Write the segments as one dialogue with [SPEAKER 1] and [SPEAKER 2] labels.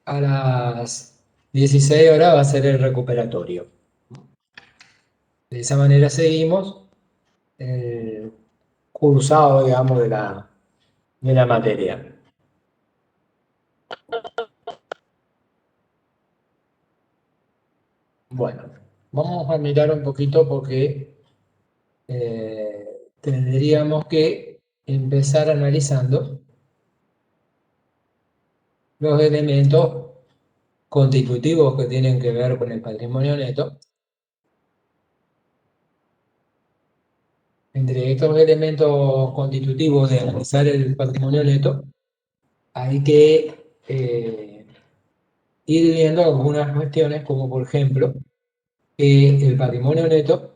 [SPEAKER 1] a las 16 horas va a ser el recuperatorio. De esa manera seguimos el cursado, digamos, de la materia. Bueno, vamos a mirar un poquito porque tendríamos que empezar analizando los elementos constitutivos que tienen que ver con el patrimonio neto. Entre estos elementos constitutivos de analizar el patrimonio neto, hay que ir viendo algunas cuestiones, como por ejemplo, el patrimonio neto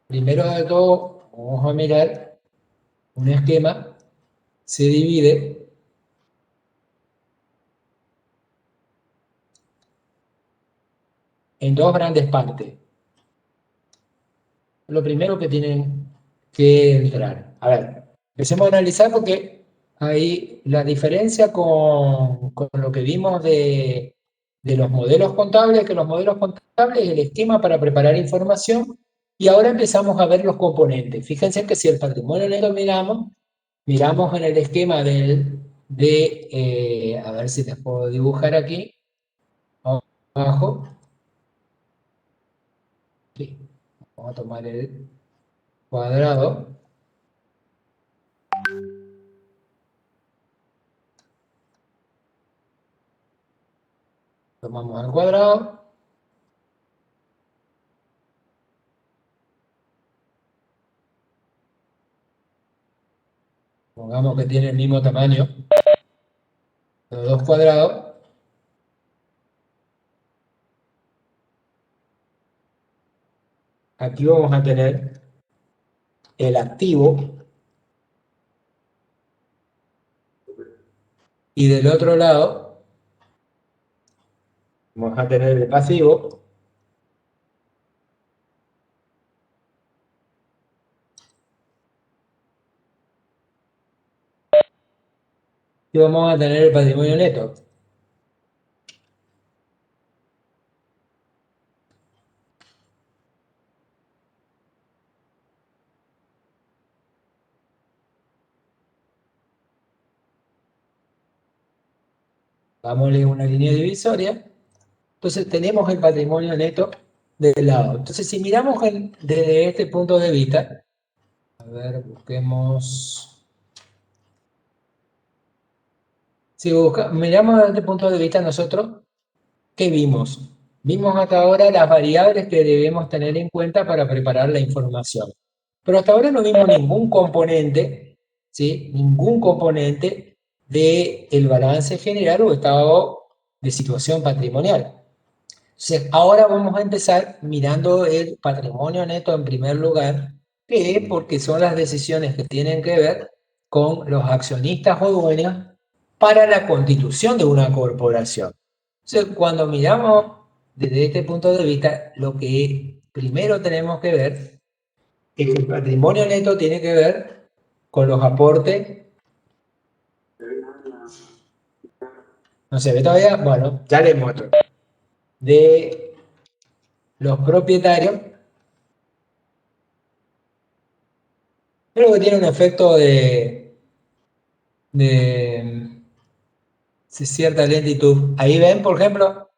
[SPEAKER 1] primero de todo, vamos a mirar un esquema, se divide en dos grandes partes. Lo primero que tienen que entrar. A ver, empecemos a analizar porque ahí la diferencia con lo que vimos de los modelos contables, que los modelos contables es el esquema para preparar información y ahora empezamos a ver los componentes. Fíjense que si el patrimonio neto miramos en el esquema a ver si les puedo dibujar aquí, abajo. Sí, vamos a tomar el cuadrado. Tomamos el cuadrado. Pongamos que tiene el mismo tamaño, los dos cuadrados. Aquí vamos a tener el activo y del otro lado vamos a tener el pasivo. Y vamos a tener el patrimonio neto. Hagámosle una línea divisoria. Entonces tenemos el patrimonio neto del lado. Entonces si miramos desde este punto de vista, a ver, busquemos. Si miramos desde este punto de vista nosotros, ¿qué vimos? Vimos hasta ahora las variables que debemos tener en cuenta para preparar la información. Pero hasta ahora no vimos ningún componente, ¿sí? Ningún componente del balance general o estado de situación patrimonial. Entonces, ahora vamos a empezar mirando el patrimonio neto en primer lugar, que es porque son las decisiones que tienen que ver con los accionistas o dueños para la constitución de una corporación. Entonces, cuando miramos desde este punto de vista, lo que primero tenemos que ver es que el patrimonio neto tiene que ver con los aportes. ¿No se ve todavía? Bueno, ya les muestro. De los propietarios, pero que tiene un efecto de cierta lentitud. Ahí ven, por ejemplo.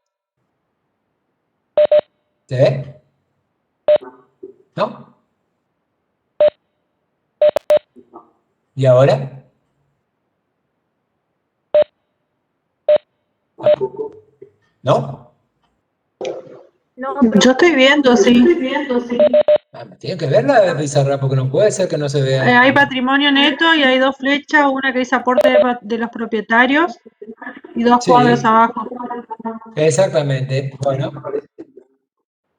[SPEAKER 1] ¿Se ve? ¿No? ¿Y ahora? ¿No?
[SPEAKER 2] No,
[SPEAKER 3] Yo estoy viendo, sí.
[SPEAKER 1] Tiene que verla la pizarra porque no puede ser que no se vea.
[SPEAKER 3] Hay patrimonio neto y hay dos flechas, una que dice aporte de los propietarios y dos
[SPEAKER 1] Sí,
[SPEAKER 3] cuadros abajo.
[SPEAKER 1] exactamente. Bueno,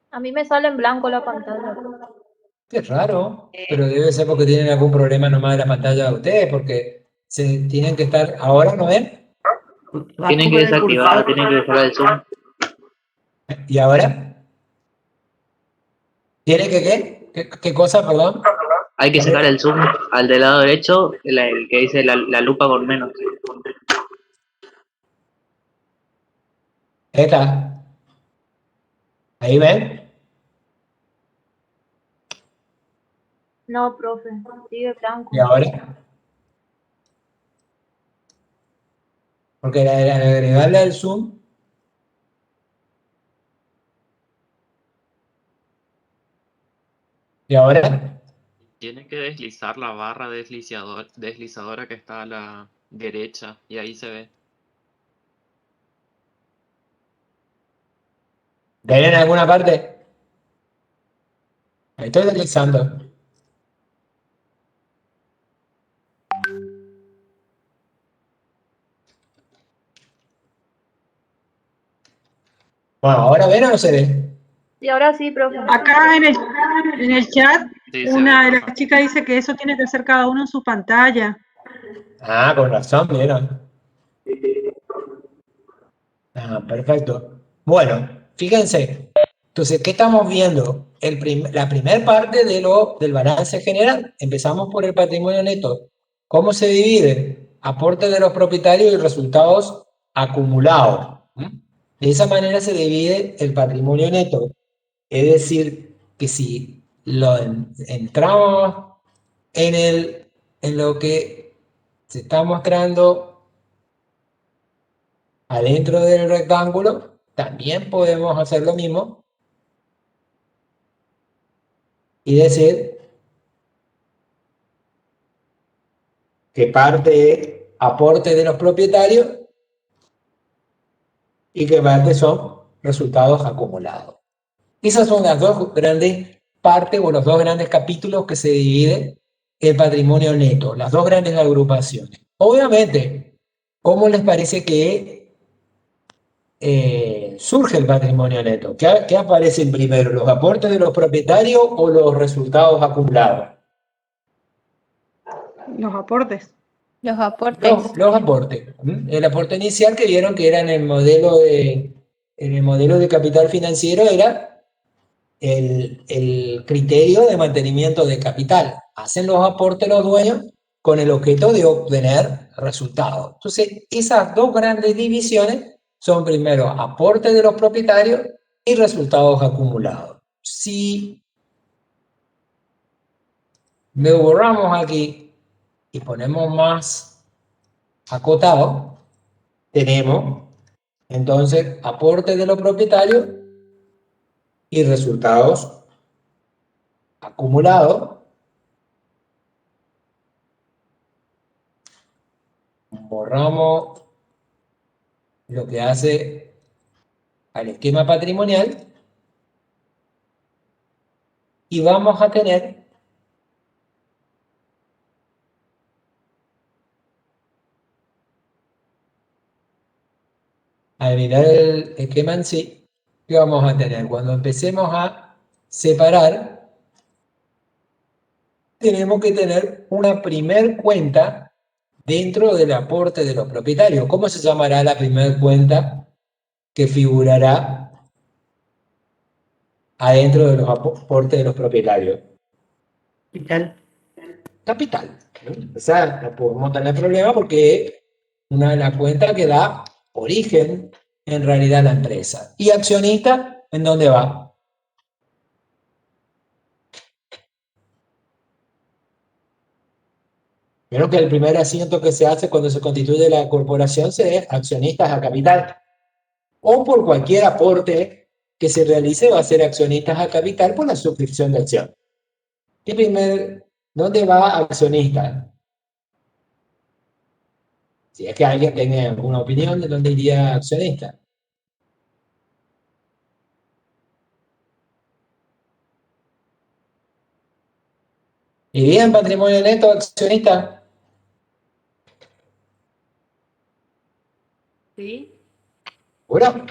[SPEAKER 2] a mí me sale en blanco la pantalla.
[SPEAKER 1] qué raro, pero debe ser porque tienen algún problema nomás de la pantalla de ustedes, porque se tienen que estar. ¿Ahora no ven?
[SPEAKER 4] Tienen que desactivar, tienen que dejar el Zoom.
[SPEAKER 1] ¿Y ahora? ¿Tiene que qué? ¿Qué cosa, perdón?
[SPEAKER 4] Hay que sacar el zoom al del lado derecho, el que dice la lupa con menos.
[SPEAKER 1] Esta. Ahí ven.
[SPEAKER 2] No, profe, sigue blanco.
[SPEAKER 1] Y ahora, porque al agregarle al zoom, y ahora,
[SPEAKER 5] Tiene que deslizar la barra deslizadora que está a la derecha y ahí se ve.
[SPEAKER 1] ¿ven en alguna parte? Ahí estoy deslizando. Bueno, ¿ahora ven o no se ve?
[SPEAKER 2] Y ahora sí, profe.
[SPEAKER 3] Acá en el chat,
[SPEAKER 5] Sí, se
[SPEAKER 3] una
[SPEAKER 5] ve,
[SPEAKER 3] de
[SPEAKER 5] profe.
[SPEAKER 3] las chicas dice que eso tiene que hacer cada uno en su pantalla.
[SPEAKER 1] Ah, con razón, vieron. Ah, perfecto. Bueno, fíjense. Entonces, ¿qué estamos viendo? La primera parte del balance general. Empezamos por el patrimonio neto. ¿Cómo se divide? Aporte de los propietarios y resultados acumulados. De esa manera se divide el patrimonio neto. Es decir, que si entramos en lo que se está mostrando adentro del rectángulo, también podemos hacer lo mismo y decir que parte es aporte de los propietarios y que parte son resultados acumulados. Esas son las dos grandes partes o los dos grandes capítulos que se divide el patrimonio neto, las dos grandes agrupaciones. Obviamente, ¿cómo les parece que surge el patrimonio neto? ¿Qué aparecen primero, los aportes de los propietarios o los resultados acumulados?
[SPEAKER 3] Los aportes.
[SPEAKER 2] Los aportes.
[SPEAKER 1] Los aportes. El aporte inicial que vieron que era en el modelo de capital financiero era el criterio de mantenimiento de capital. Hacen los aportes los dueños con el objeto de obtener resultados. Entonces, esas dos grandes divisiones son primero aporte de los propietarios y resultados acumulados. Si me borramos aquí y ponemos más acotado, tenemos entonces aporte de los propietarios y resultados acumulados. Borramos lo que hace al esquema patrimonial y vamos a tener al mirar el esquema en sí, ¿qué vamos a tener? Cuando empecemos a separar, tenemos que tener una primer cuenta dentro del aporte de los propietarios. ¿Cómo se llamará la primer cuenta que figurará adentro de los aportes de los propietarios?
[SPEAKER 4] Capital.
[SPEAKER 1] Capital. O sea, no podemos tener problema porque es una de las cuentas que da origen en realidad a la empresa. ¿Y accionista en dónde va? Creo que el primer asiento que se hace cuando se constituye la corporación se es accionistas a capital. O por cualquier aporte que se realice va a ser accionistas a capital por la suscripción de acción. ¿Dónde va accionista? Si es que alguien tiene alguna opinión de dónde iría accionista. ¿Iría en patrimonio neto accionista?
[SPEAKER 2] Sí.
[SPEAKER 1] Bueno,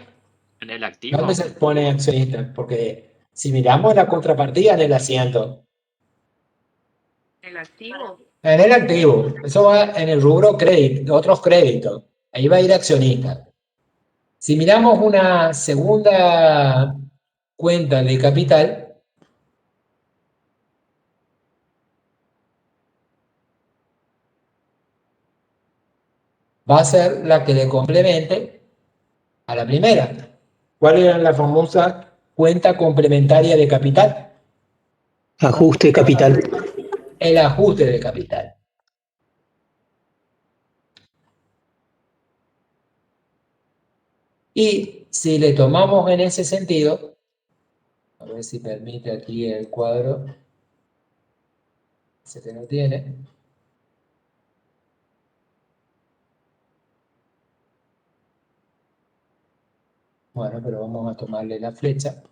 [SPEAKER 5] En el activo.
[SPEAKER 1] ¿dónde se pone accionista? Porque si miramos la contrapartida en el asiento.
[SPEAKER 2] ¿El activo?
[SPEAKER 1] En el activo. Eso va en el rubro crédito, otros créditos. Ahí va a ir accionista. Si miramos una segunda cuenta de capital, va a ser la que le complemente a la primera. ¿Cuál era la famosa cuenta complementaria de capital?
[SPEAKER 6] Ajuste capital.
[SPEAKER 1] El ajuste de capital. Y si le tomamos en ese sentido, a ver si permite aquí el cuadro, ese que no tiene. Bueno, pero vamos a tomarle la flecha.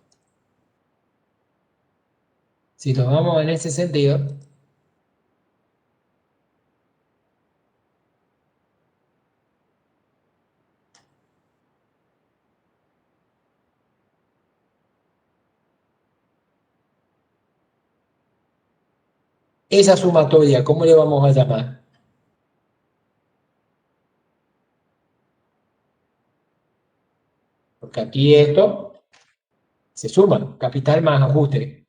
[SPEAKER 1] Si tomamos en ese sentido, esa sumatoria, ¿cómo le vamos a llamar? Porque aquí esto se suma, capital más ajuste.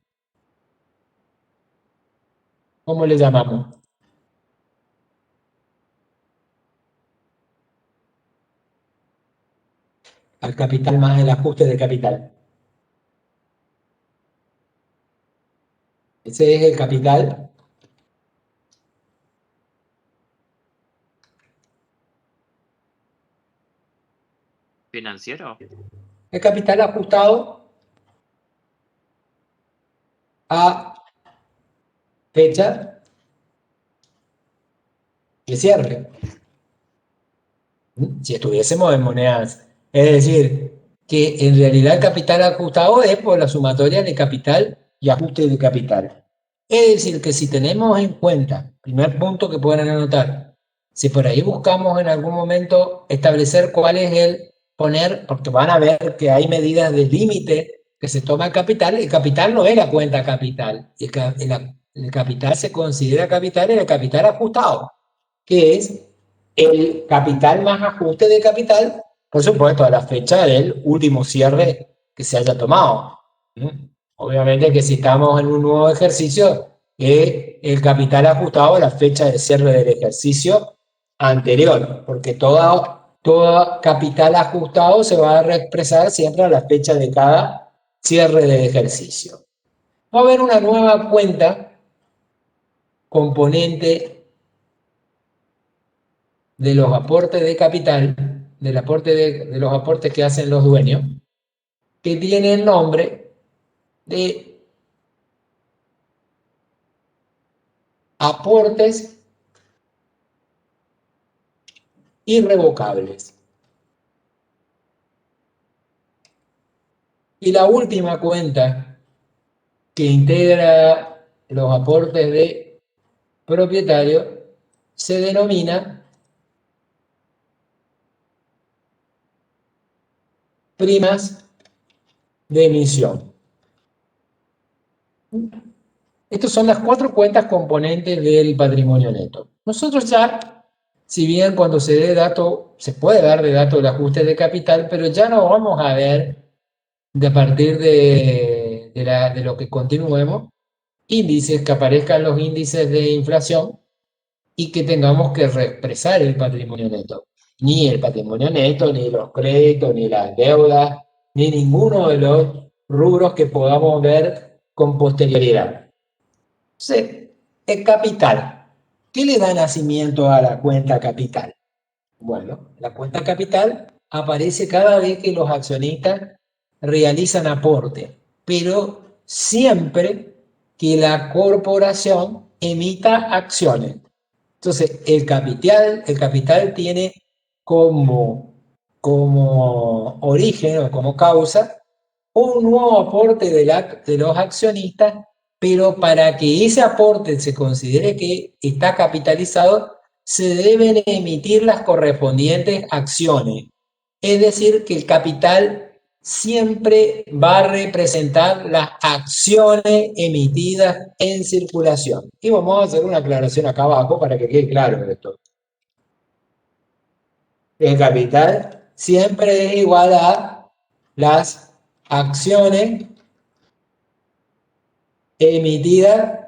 [SPEAKER 1] ¿Cómo le llamamos? Al capital más el ajuste de capital. Ese es el capital
[SPEAKER 5] ¿Financiero?
[SPEAKER 1] ajustado a fecha de cierre. Si estuviésemos en monedas. Es decir, que en realidad el capital ajustado es por la sumatoria de capital y ajuste de capital. Es decir, que si tenemos en cuenta, primer punto que pueden anotar, si por ahí buscamos en algún momento establecer cuál es el poner, porque van a ver que hay medidas de límite que se toma el capital no es la cuenta capital, el capital se considera capital en el capital ajustado, que es el capital más ajuste de capital, por supuesto, a la fecha del último cierre que se haya tomado. Obviamente que si estamos en un nuevo ejercicio, el capital ajustado a la fecha de cierre del ejercicio anterior, porque todo capital ajustado se va a reexpresar siempre a la fecha de cada cierre del ejercicio. Va a haber una nueva cuenta componente de los aportes de capital, de los aportes que hacen los dueños, que tiene el nombre de aportes irrevocables. Y la última cuenta que integra los aportes de propietario se denomina primas de emisión. Estas son las 4 cuentas componentes del patrimonio neto. Nosotros ya, si bien cuando se dé dato, se puede dar de dato el ajuste de capital, pero ya no vamos a ver a partir de lo que continuemos, índices, que aparezcan los índices de inflación y que tengamos que reexpresar el patrimonio neto. Ni el patrimonio neto, ni los créditos, ni las deudas, ni ninguno de los rubros que podamos ver con posterioridad. Entonces, el capital. ¿Qué le da nacimiento a la cuenta capital? Bueno, la cuenta capital aparece cada vez que los accionistas realizan aporte, pero siempre que la corporación emita acciones. Entonces, el capital tiene como origen o como causa un nuevo aporte de los accionistas, pero para que ese aporte se considere que está capitalizado, se deben emitir las correspondientes acciones. Es decir, que el capital siempre va a representar las acciones emitidas en circulación. Y vamos a hacer una aclaración acá abajo para que quede claro esto. El capital siempre es igual a las acciones emitidas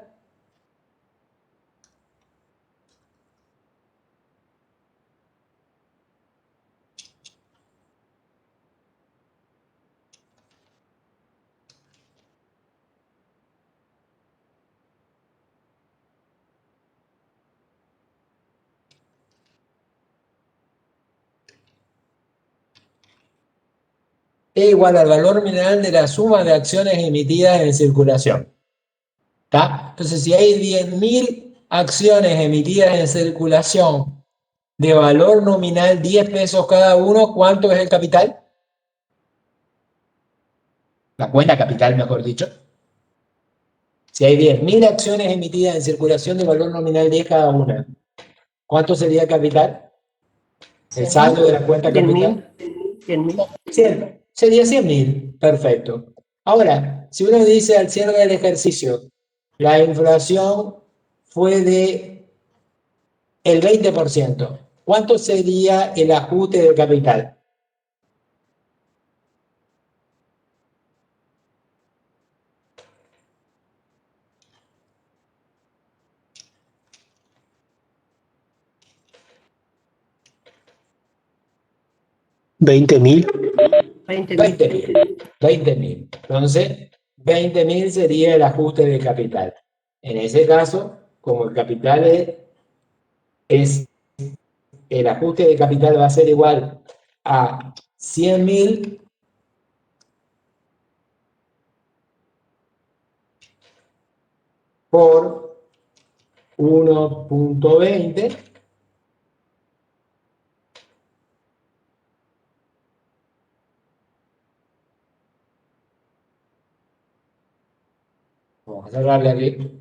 [SPEAKER 1] es igual al valor nominal de la suma de acciones emitidas en circulación. ¿Está? Entonces, si hay 10.000 acciones emitidas en circulación de valor nominal 10 pesos cada uno, ¿cuánto es el capital? La cuenta capital, mejor dicho. Si hay 10.000 acciones emitidas en circulación de valor nominal 10 cada una, ¿cuánto sería el capital? El saldo de la cuenta capital.
[SPEAKER 7] 100.000.
[SPEAKER 1] 100. Sería 100.000. Perfecto. Ahora, si uno dice al cierre del ejercicio, la inflación fue de el 20%, ¿cuánto sería el ajuste del capital?
[SPEAKER 6] ¿20.000?
[SPEAKER 1] 20.000. 20.000. Entonces, 20.000 sería el ajuste del capital. En ese caso, como el capital es el ajuste de capital va a ser igual a 100.000 por 1.20. Vamos a cerrarle aquí.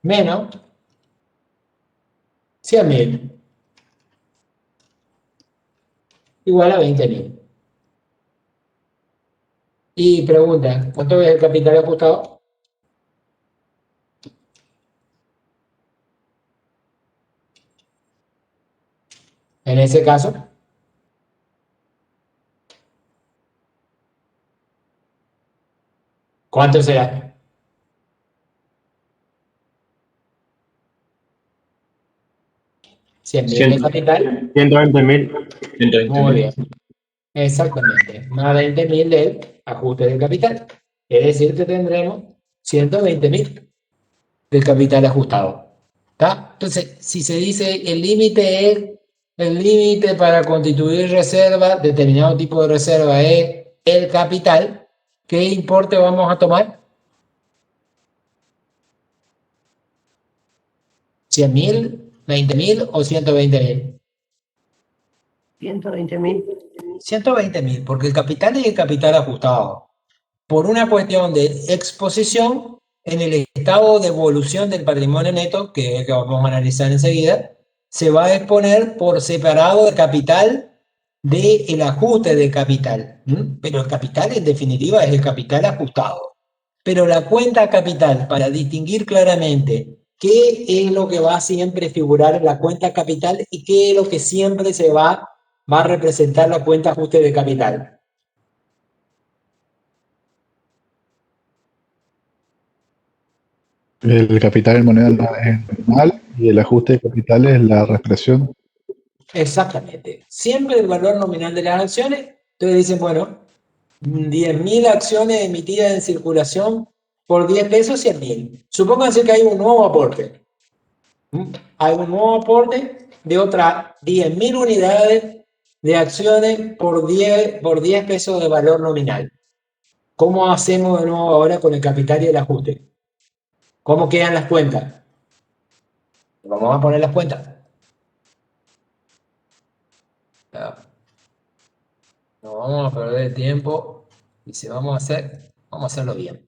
[SPEAKER 1] Menos 100.000 igual a 20.000. Y pregunta, ¿cuánto es el capital ajustado? En ese caso, ¿cuánto será? ¿100.000 de capital?
[SPEAKER 8] 120.000.
[SPEAKER 1] Muy bien. Exactamente. Más 20.000 del ajuste del capital. Es decir, que tendremos 120.000 del capital ajustado. ¿Está? Entonces, si se dice el límite es el límite para constituir reserva, determinado tipo de reserva es el capital, ¿qué importe vamos a tomar? ¿100.000, 20.000 o 120.000?
[SPEAKER 7] 120.000.
[SPEAKER 1] 120.000, porque el capital es el capital ajustado. Por una cuestión de exposición en el estado de evolución del patrimonio neto, que es el que vamos a analizar enseguida, se va a exponer por separado el capital del ajuste de capital. Pero el capital en definitiva es el capital ajustado. Pero la cuenta capital, para distinguir claramente qué es lo que va a siempre figurar en la cuenta capital y qué es lo que siempre va a representar la cuenta ajuste de capital.
[SPEAKER 8] El capital en moneda es normal y el ajuste de capital es la represión.
[SPEAKER 1] Exactamente. Siempre el valor nominal de las acciones. Entonces dicen, bueno, 10.000 acciones emitidas en circulación por 10 pesos, 100.000. Supónganse que hay un nuevo aporte. Hay un nuevo aporte de otras 10.000 unidades de acciones por 10 pesos de valor nominal. ¿Cómo hacemos de nuevo ahora con el capital y el ajuste? ¿Cómo quedan las cuentas? Vamos a poner las cuentas. No vamos a perder tiempo y si vamos a hacerlo bien.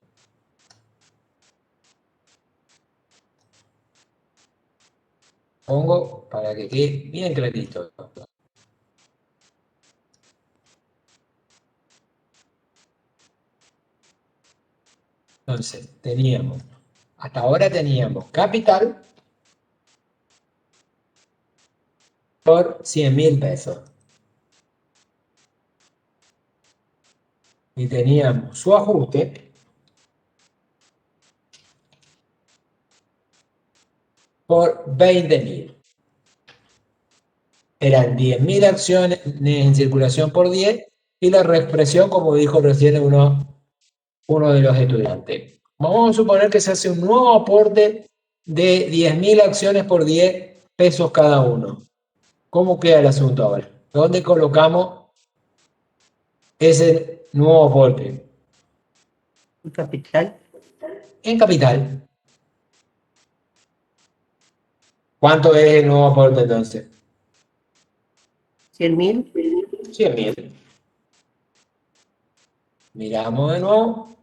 [SPEAKER 1] Pongo para que quede bien clarito. Entonces, teníamos Hasta ahora teníamos capital por 100.000 pesos. Y teníamos su ajuste por 20.000. Eran 10.000 acciones en circulación por 10 y la reexpresión, como dijo recién uno de los estudiantes. Vamos a suponer que se hace un nuevo aporte de 10.000 acciones por 10 pesos cada uno. ¿Cómo queda el asunto ahora? ¿Dónde colocamos ese nuevo aporte?
[SPEAKER 7] Capital.
[SPEAKER 1] En capital. ¿Cuánto es el nuevo aporte entonces?
[SPEAKER 7] 100.000.
[SPEAKER 1] 100.000. Miramos de nuevo.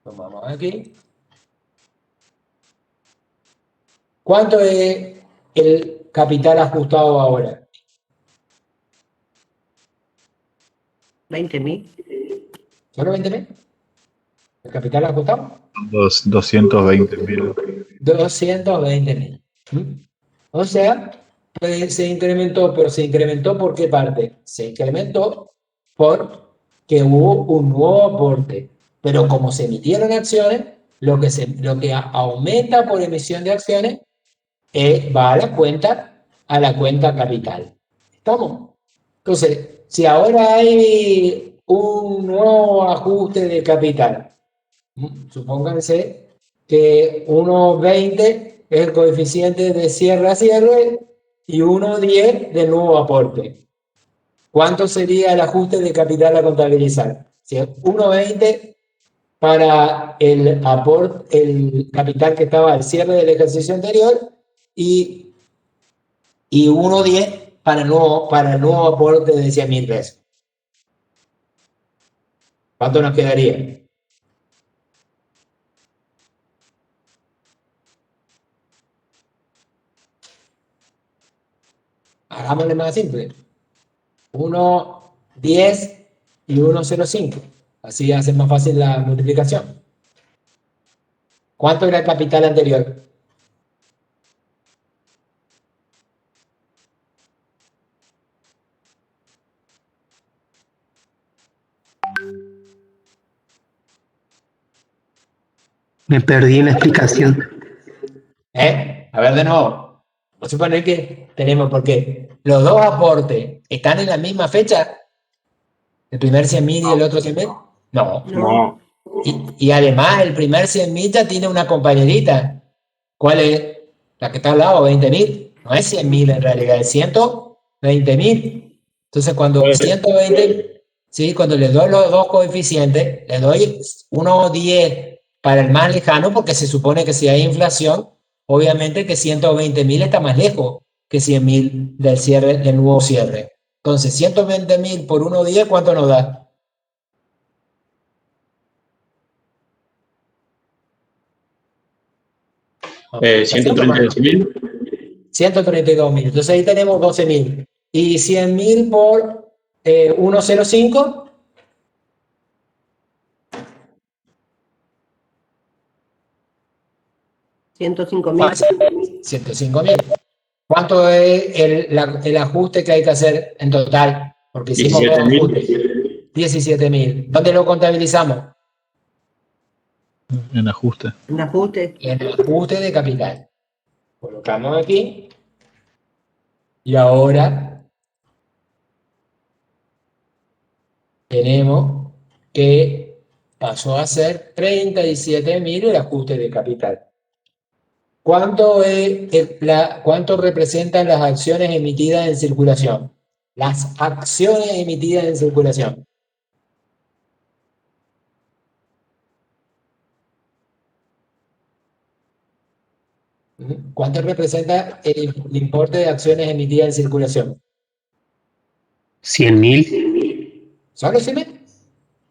[SPEAKER 1] Tomamos aquí. ¿Cuánto es el capital ajustado ahora?
[SPEAKER 7] 20.000.
[SPEAKER 1] ¿Solo 20.000? ¿El capital ajustado?
[SPEAKER 8] 220.000.
[SPEAKER 1] 220.000. O sea, pues se incrementó, pero ¿se incrementó por qué parte? Se incrementó porque hubo un nuevo aporte. Pero como se emitieron acciones, lo que aumenta por emisión de acciones va a la cuenta capital. ¿Estamos? Entonces, si ahora hay un nuevo ajuste de capital, supónganse que 1,20 es el coeficiente de cierre a cierre y 1,10 de nuevo aporte. ¿Cuánto sería el ajuste de capital a contabilizar? Si es 1,20 para el capital que estaba al cierre del ejercicio anterior y 1,10 para el nuevo aporte de 100.000 pesos. ¿Cuánto nos quedaría? Hagámosle más simple. 1,10 y 1,05. Así hace más fácil la multiplicación. ¿Cuánto era el capital anterior?
[SPEAKER 6] Me perdí en la explicación.
[SPEAKER 1] A ver de nuevo. Vamos a suponer que tenemos, porque los dos aportes están en la misma fecha. ¿El primer 100.000 y el otro 100.000? No.
[SPEAKER 7] No.
[SPEAKER 1] Y además el primer 100.000 ya tiene una compañerita. ¿Cuál es? La que está al lado, 20.000. No es 100.000 en realidad, es 120.000. Entonces cuando 120, ¿sí? Cuando le doy los dos coeficientes, le doy 1,10 para el más lejano, porque se supone que si hay inflación, obviamente que 120.000 está más lejos que 100.000 del nuevo cierre. Entonces 120.000 por 1,10, ¿cuánto nos da?
[SPEAKER 9] Eh, 132.000.
[SPEAKER 1] 132.000. Entonces ahí tenemos 12.000. Y 100.000 por 1,05.
[SPEAKER 7] $105.000.
[SPEAKER 1] 105.000. ¿Cuánto es el ajuste que hay que hacer en total? Porque hicimos dos ajustes. 17.000. ¿Dónde lo contabilizamos?
[SPEAKER 8] En ajuste.
[SPEAKER 7] Un ajuste.
[SPEAKER 1] En el ajuste de capital. Colocamos aquí. Y ahora tenemos que pasó a ser 37.000 el ajuste de capital. ¿Cuánto representan las acciones emitidas en circulación? Las acciones emitidas en circulación. ¿Cuánto representa el importe de acciones emitidas en circulación?
[SPEAKER 6] 100.000.
[SPEAKER 1] ¿Solo 100.000?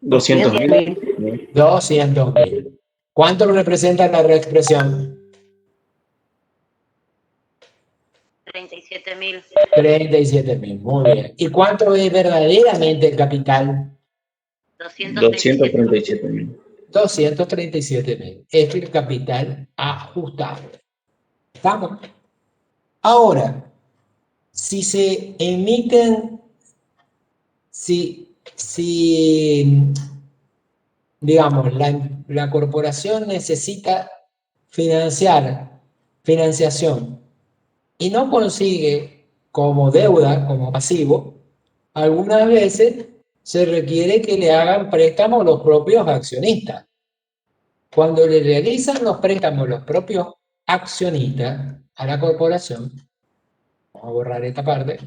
[SPEAKER 9] 200.000.
[SPEAKER 1] 200.000. ¿Cuánto representa la reexpresión?
[SPEAKER 10] 37.000.
[SPEAKER 1] 37.000, muy bien. ¿Y cuánto es verdaderamente el capital?
[SPEAKER 9] 237.000.
[SPEAKER 1] 237.000. Es el capital ajustable. ¿Estamos? Ahora, si se emiten, digamos, la corporación necesita financiación y no consigue como deuda, como pasivo, algunas veces se requiere que le hagan préstamos los propios accionistas. Cuando le realizan los préstamos los propios accionistas a la corporación, vamos a borrar esta parte.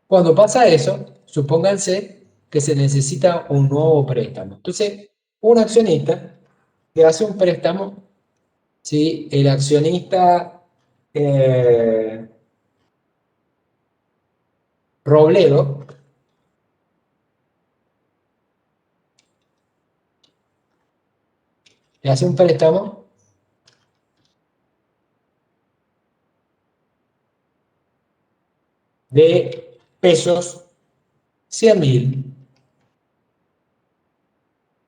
[SPEAKER 1] Cuando pasa eso, supónganse que se necesita un nuevo préstamo. Entonces, un accionista le hace un préstamo, ¿sí? El accionista Robledo le hace un préstamo de pesos 100.000.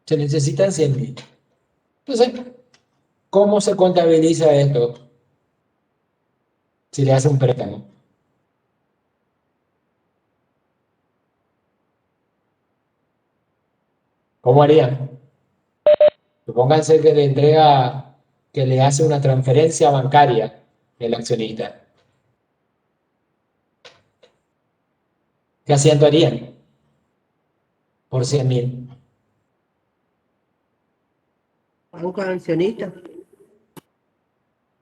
[SPEAKER 1] Se necesitan 100.000. Entonces, ¿cómo se contabiliza esto si le hace un préstamo? ¿Cómo harían? Supónganse que le entrega, que le hace una transferencia bancaria el accionista. ¿Qué asiento harían? Por 100.000.
[SPEAKER 7] Banco accionista.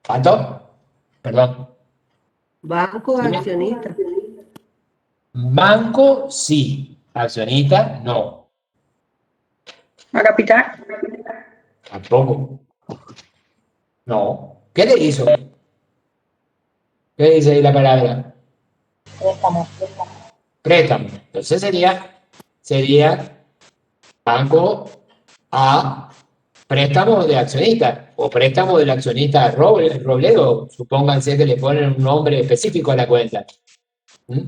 [SPEAKER 1] ¿Cuánto? Perdón.
[SPEAKER 7] Banco
[SPEAKER 1] Dime.
[SPEAKER 7] accionista.
[SPEAKER 1] Banco, sí. Accionista, no.
[SPEAKER 3] ¿A capital?
[SPEAKER 1] Tampoco. No. ¿Qué le hizo? ¿Qué dice ahí la palabra? Préstamo. Entonces sería banco a préstamo de accionista o préstamo del accionista Robledo. Supónganse que le ponen un nombre específico a la cuenta. ¿Mm?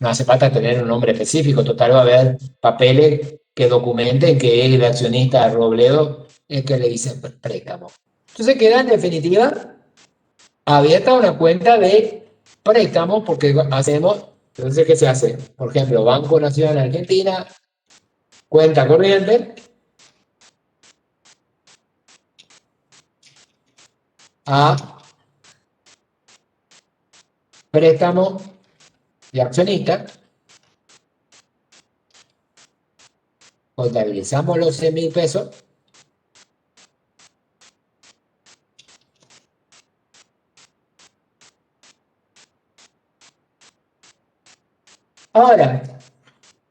[SPEAKER 1] No hace falta tener un nombre específico. Total, va a haber papeles que documenten que es el accionista Robledo el que le dice préstamo. Entonces queda en definitiva abierta una cuenta de préstamo porque hacemos, entonces, ¿qué se hace? Por ejemplo, Banco Nacional Argentina, cuenta corriente a préstamo de accionista, contabilizamos los 100.000 pesos ahora.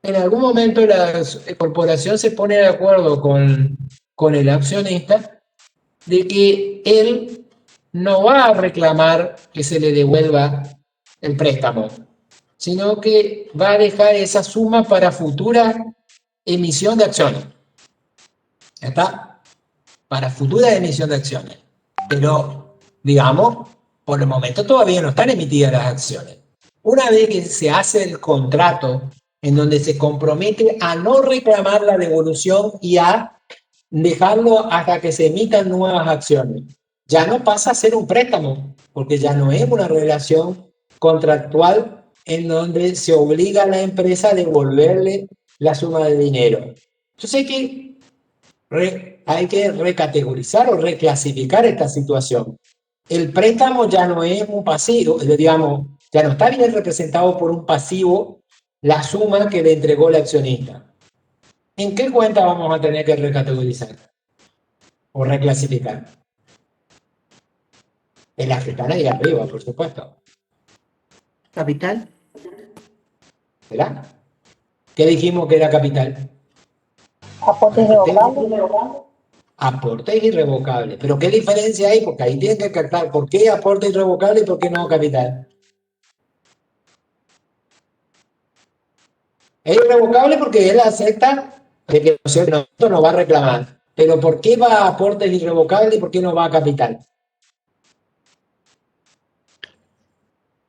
[SPEAKER 1] En algún momento la corporación se pone de acuerdo con el accionista de que él no va a reclamar que se le devuelva el préstamo, sino que va a dejar esa suma para futura emisión de acciones. ¿Ya está? Para futura emisión de acciones. Pero, digamos, por el momento todavía no están emitidas las acciones. Una vez que se hace el contrato en donde se compromete a no reclamar la devolución y a dejarlo hasta que se emitan nuevas acciones, ya no pasa a ser un préstamo, porque ya no es una relación contractual en donde se obliga a la empresa a devolverle la suma de dinero. Entonces hay que recategorizar o reclasificar esta situación. El préstamo ya no es un pasivo, digamos, ya no está bien representado por un pasivo la suma que le entregó el accionista. ¿En qué cuenta vamos a tener que recategorizar o reclasificar? En la que están ahí arriba, por supuesto.
[SPEAKER 7] Capital.
[SPEAKER 1] ¿Verdad? ¿Qué dijimos que era capital?
[SPEAKER 2] Aportes irrevocables.
[SPEAKER 1] Aportes irrevocables. ¿Pero qué diferencia hay? Porque ahí tienen que captar por qué aporte irrevocable y por qué no capital. Es irrevocable porque él acepta de que nosotros no va a reclamar. Pero ¿por qué va a aportes irrevocables y por qué no va a capital?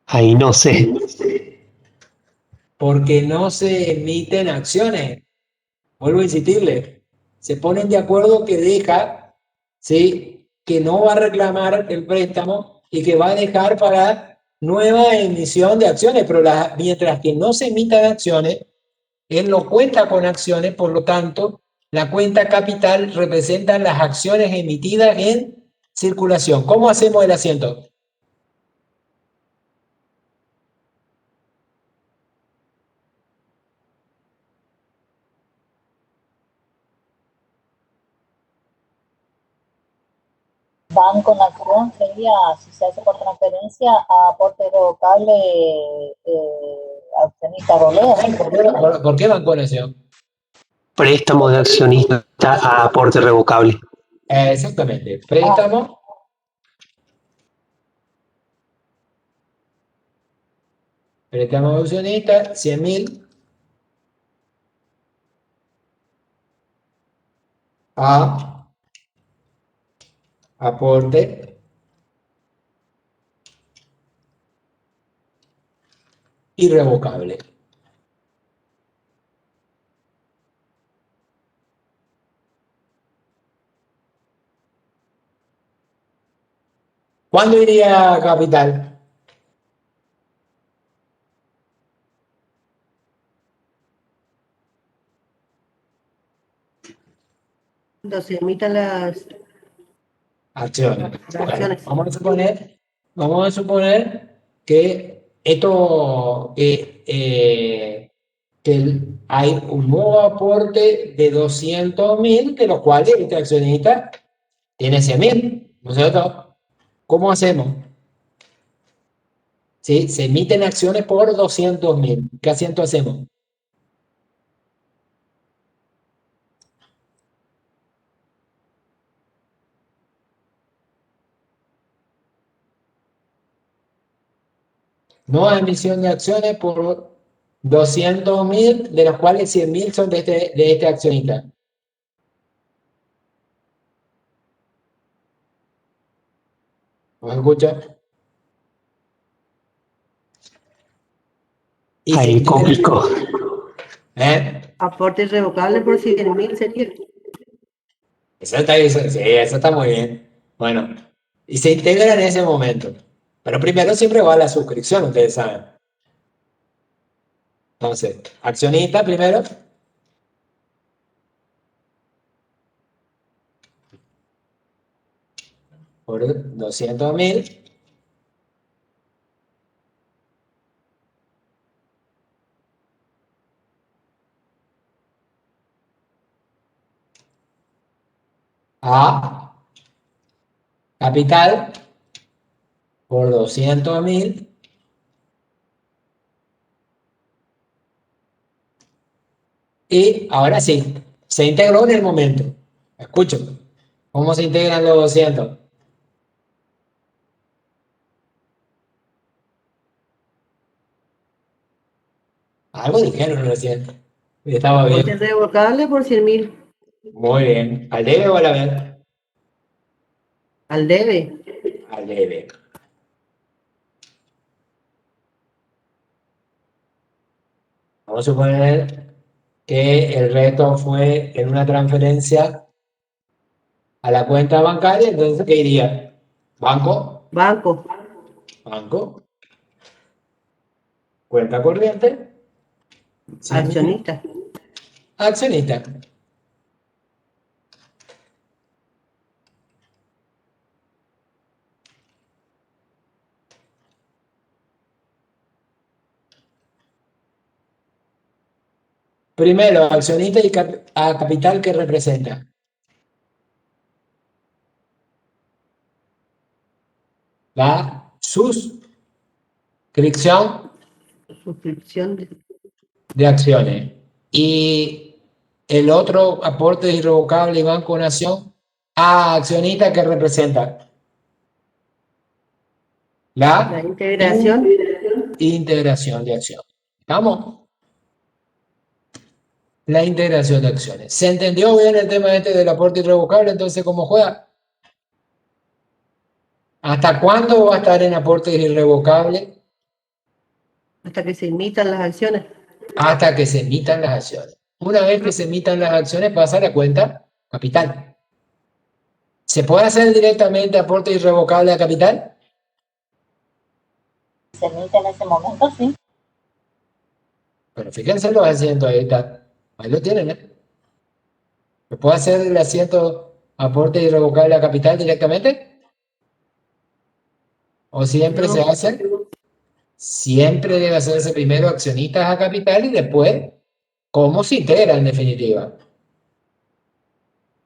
[SPEAKER 6] Ahí no sé.
[SPEAKER 1] Porque no se emiten acciones. Vuelvo a insistirle. Se ponen de acuerdo que deja, ¿sí? Que no va a reclamar el préstamo y que va a dejar para nueva emisión de acciones, pero mientras que no se emitan acciones, él no cuenta con acciones, por lo tanto, la cuenta capital representa las acciones emitidas en circulación. ¿Cómo hacemos el asiento?
[SPEAKER 10] Banco Nación sería, si se hace por transferencia, a aporte irrevocable, accionista roleo.
[SPEAKER 1] ¿Por qué Banco Nación?
[SPEAKER 6] Préstamo de accionista a aporte revocable.
[SPEAKER 1] Exactamente. Préstamo. Préstamo de accionista, 100.000 a aporte irrevocable. ¿Cuándo iría a capital?
[SPEAKER 7] Cuando se emitan las
[SPEAKER 1] Acciones. Bueno,
[SPEAKER 7] acciones.
[SPEAKER 1] vamos a suponer que esto, hay un nuevo aporte de 200.000, de los cuales este accionista tiene 100.000, ¿no es cierto? ¿Cómo hacemos? ¿Sí? Se emiten acciones por 200.000. ¿Qué asiento hacemos? Nueva emisión de acciones por 200.000, de los cuales 100.000 son de este accionista. ¿Me escucha? Y
[SPEAKER 6] Ahí complicó.
[SPEAKER 7] Aporte irrevocable por 100.000 sería.
[SPEAKER 1] Eso está muy bien. Bueno, y se integra en ese momento. Pero primero siempre va a la suscripción, ustedes saben. Entonces, accionista primero. Por 200.000. A capital por 200.000. Y ahora sí, se integró en el momento. Escucho. ¿Cómo se integran los 200? Algo dijeron recién. Estaba bien.
[SPEAKER 7] Aporte irrevocable por 100.000
[SPEAKER 1] Muy bien. ¿Al debe o al haber?
[SPEAKER 7] al debe.
[SPEAKER 1] Al debe. Vamos a suponer que el resto fue en una transferencia a la cuenta bancaria, entonces, ¿qué iría? Banco,
[SPEAKER 7] Banco.
[SPEAKER 1] banco, cuenta corriente,
[SPEAKER 7] Accionista.
[SPEAKER 1] accionista. Primero, accionista y a capital que representa. La suscripción
[SPEAKER 7] Suscripción de
[SPEAKER 1] de acciones. Y el otro aporte irrevocable y Banco Nación a accionista que representa
[SPEAKER 7] la
[SPEAKER 1] la
[SPEAKER 7] integración.
[SPEAKER 1] integración de acciones. ¿Estamos? la integración de acciones. ¿Se entendió bien el tema este del aporte irrevocable? Entonces, ¿cómo juega? ¿Hasta cuándo va a estar en aportes irrevocables?
[SPEAKER 7] Hasta que se imitan las acciones.
[SPEAKER 1] Hasta que se emitan las acciones. Una vez que se emitan las acciones, pasa a la cuenta capital. ¿Se puede hacer directamente aporte irrevocable a capital?
[SPEAKER 10] Se emite en ese momento, sí.
[SPEAKER 1] Pero fíjense los asientos, ahí está. Ahí lo tienen, ¿eh? ¿Se puede hacer el asiento aporte irrevocable a capital directamente? ¿O siempre se hace? Siempre debe hacerse primero accionistas a capital y después cómo se integra en definitiva.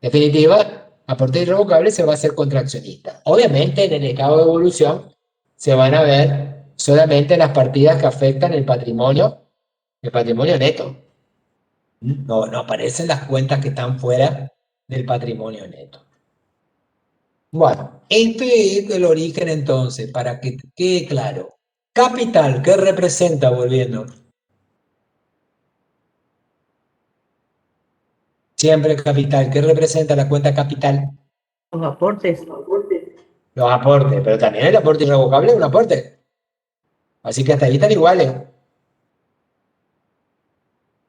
[SPEAKER 1] En definitiva, aporte irrevocable se va a hacer contra accionista. Obviamente en el estado de evolución se van a ver solamente las partidas que afectan el patrimonio neto. No aparecen las cuentas que están fuera del patrimonio neto. Bueno, este es el origen entonces, para que quede claro. Capital, ¿qué representa, volviendo? Siempre capital, ¿qué representa la cuenta capital?
[SPEAKER 7] Los aportes.
[SPEAKER 1] Los aportes, pero también el aporte irrevocable es un aporte. Así que hasta ahí están iguales.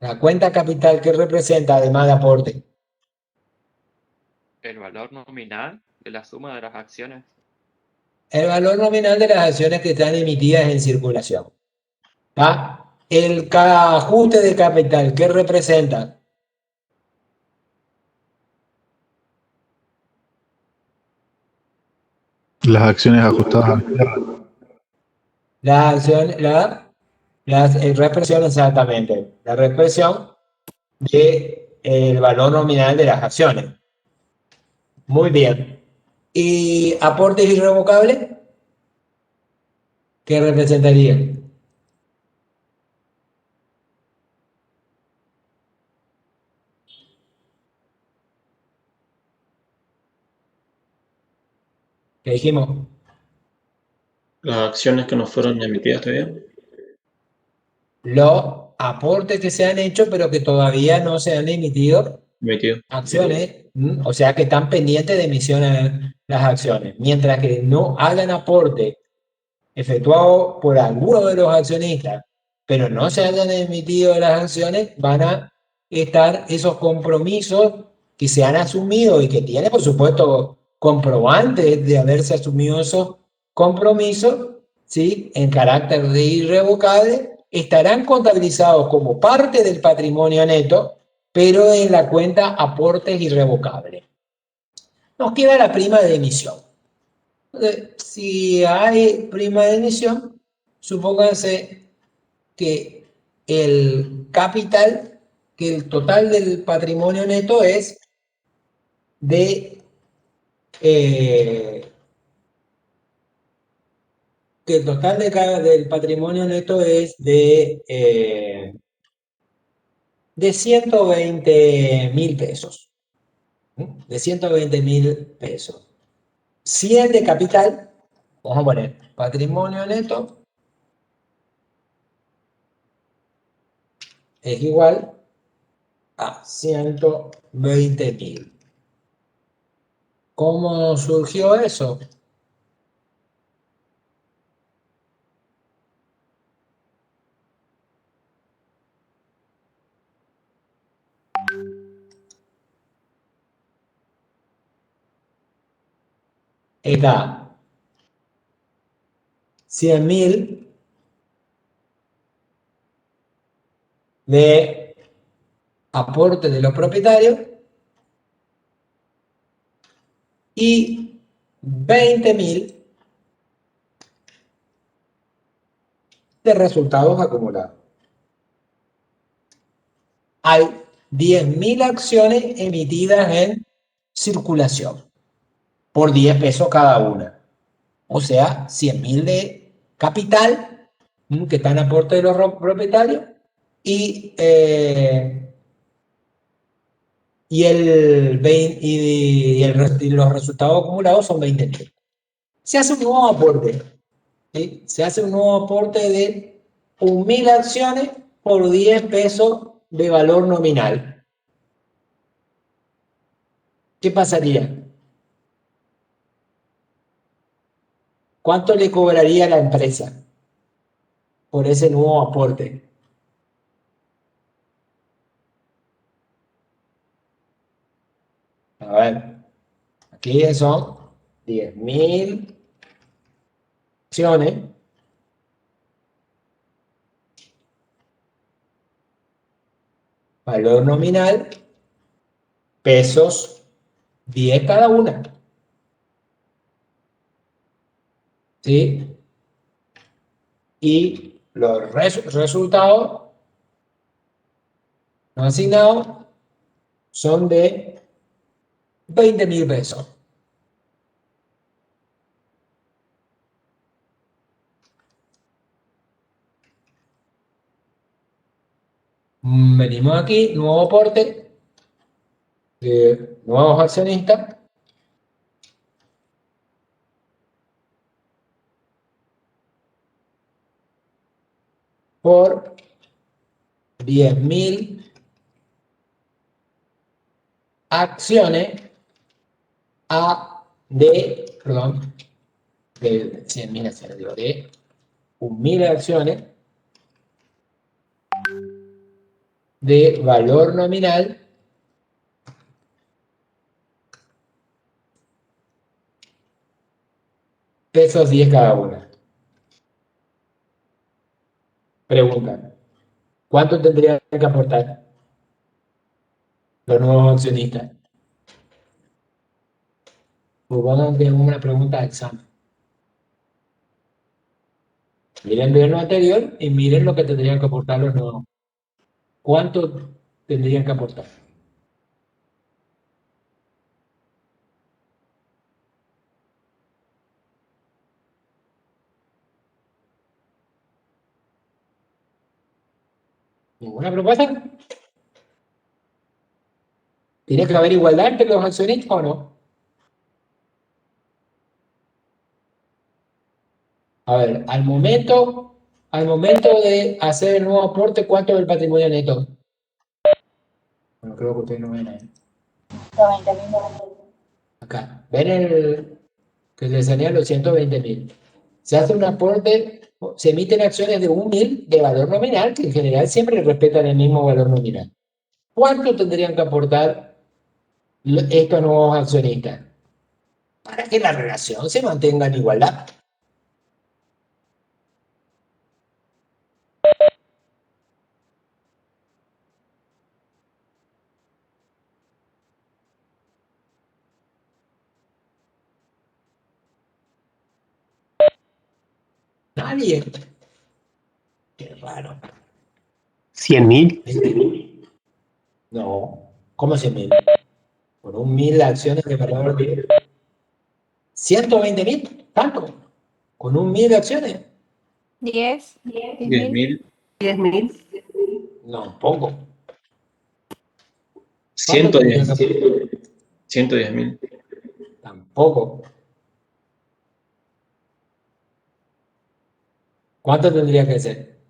[SPEAKER 1] La cuenta capital, ¿qué representa además de aporte?
[SPEAKER 5] El valor nominal de la suma de las acciones.
[SPEAKER 1] El valor nominal de las acciones que están emitidas en circulación. ¿Ah? El ajuste de capital, ¿qué representa?
[SPEAKER 8] Las acciones ajustadas al cierre.
[SPEAKER 1] La acción, la reexpresión exactamente. La reexpresión del valor nominal de las acciones. Muy bien. ¿Y aportes irrevocables? ¿Qué representaría? ¿Qué dijimos?
[SPEAKER 9] Las acciones que no fueron emitidas todavía.
[SPEAKER 1] Los aportes que se han hecho, pero que todavía no se han emitido
[SPEAKER 9] Emitido.
[SPEAKER 1] acciones, o sea que están pendientes de emisión las acciones. Mientras que no hagan aporte efectuado por alguno de los accionistas, pero no se hayan emitido las acciones, van a estar esos compromisos que se han asumido y que tiene, por supuesto, comprobantes de haberse asumido esos compromisos, ¿sí? En carácter de irrevocable, estarán contabilizados como parte del patrimonio neto, pero en la cuenta aportes irrevocables. Nos queda la prima de emisión. Si hay prima de emisión, supónganse que el capital, que el total del patrimonio neto es de que el total del patrimonio neto es de 120.000 pesos. De 120.000 pesos. 100 de capital, vamos a poner patrimonio neto es igual a 120.000. ¿Cómo surgió eso? Está 100.000 de aporte de los propietarios y 20.000 de resultados acumulados. Hay 10.000 acciones emitidas en circulación por 10 pesos cada una. O sea, 100.000 de capital que están a aporte de los propietarios y los resultados acumulados son 20.000. Se hace un nuevo aporte. ¿Sí? Se hace un nuevo aporte de 1.000 acciones por 10 pesos de valor nominal. ¿Qué pasaría? ¿Cuánto le cobraría la empresa por ese nuevo aporte? A ver, aquí son 10.000 acciones. Valor nominal, pesos, 10 cada una. ¿Sí? Y los resultados no asignados son de 20.000 pesos. Venimos aquí, nuevo aporte de nuevos accionistas. Por 10.000 acciones de 100.000 acciones, digo, de 1.000 acciones de valor nominal pesos 10 cada una. Pregunta, ¿cuánto tendrían que aportar los nuevos accionistas? Supongan que es una pregunta de examen. Miren bien lo anterior y miren lo que tendrían que aportar los nuevos. ¿Cuánto tendrían que aportar? ¿Ninguna propuesta? ¿Tiene que haber igualdad entre los accionistas o no? A ver, al momento de hacer el nuevo aporte, ¿cuánto es el patrimonio neto? Bueno, creo que ustedes no ven ahí.
[SPEAKER 10] 120.000.
[SPEAKER 1] Acá. ¿Ven que les salían los 120.000? Se hace un aporte, se emiten acciones de 1.000 de valor nominal, que en general siempre respetan el mismo valor nominal. ¿Cuánto tendrían que aportar estos nuevos accionistas? Para que la relación se mantenga en igualdad. Nadie. Qué raro.
[SPEAKER 6] 100.000.
[SPEAKER 1] No. ¿Cómo 100.000? Con 1.000 acciones de valor de 120.000. ¿Tanto? ¿Con 1.000 acciones?
[SPEAKER 2] 10.
[SPEAKER 9] 10.000.
[SPEAKER 7] 10.000.
[SPEAKER 1] No, poco.
[SPEAKER 9] 110.000. 110.000.
[SPEAKER 1] Tampoco. ¿Cuánto tendría que ser?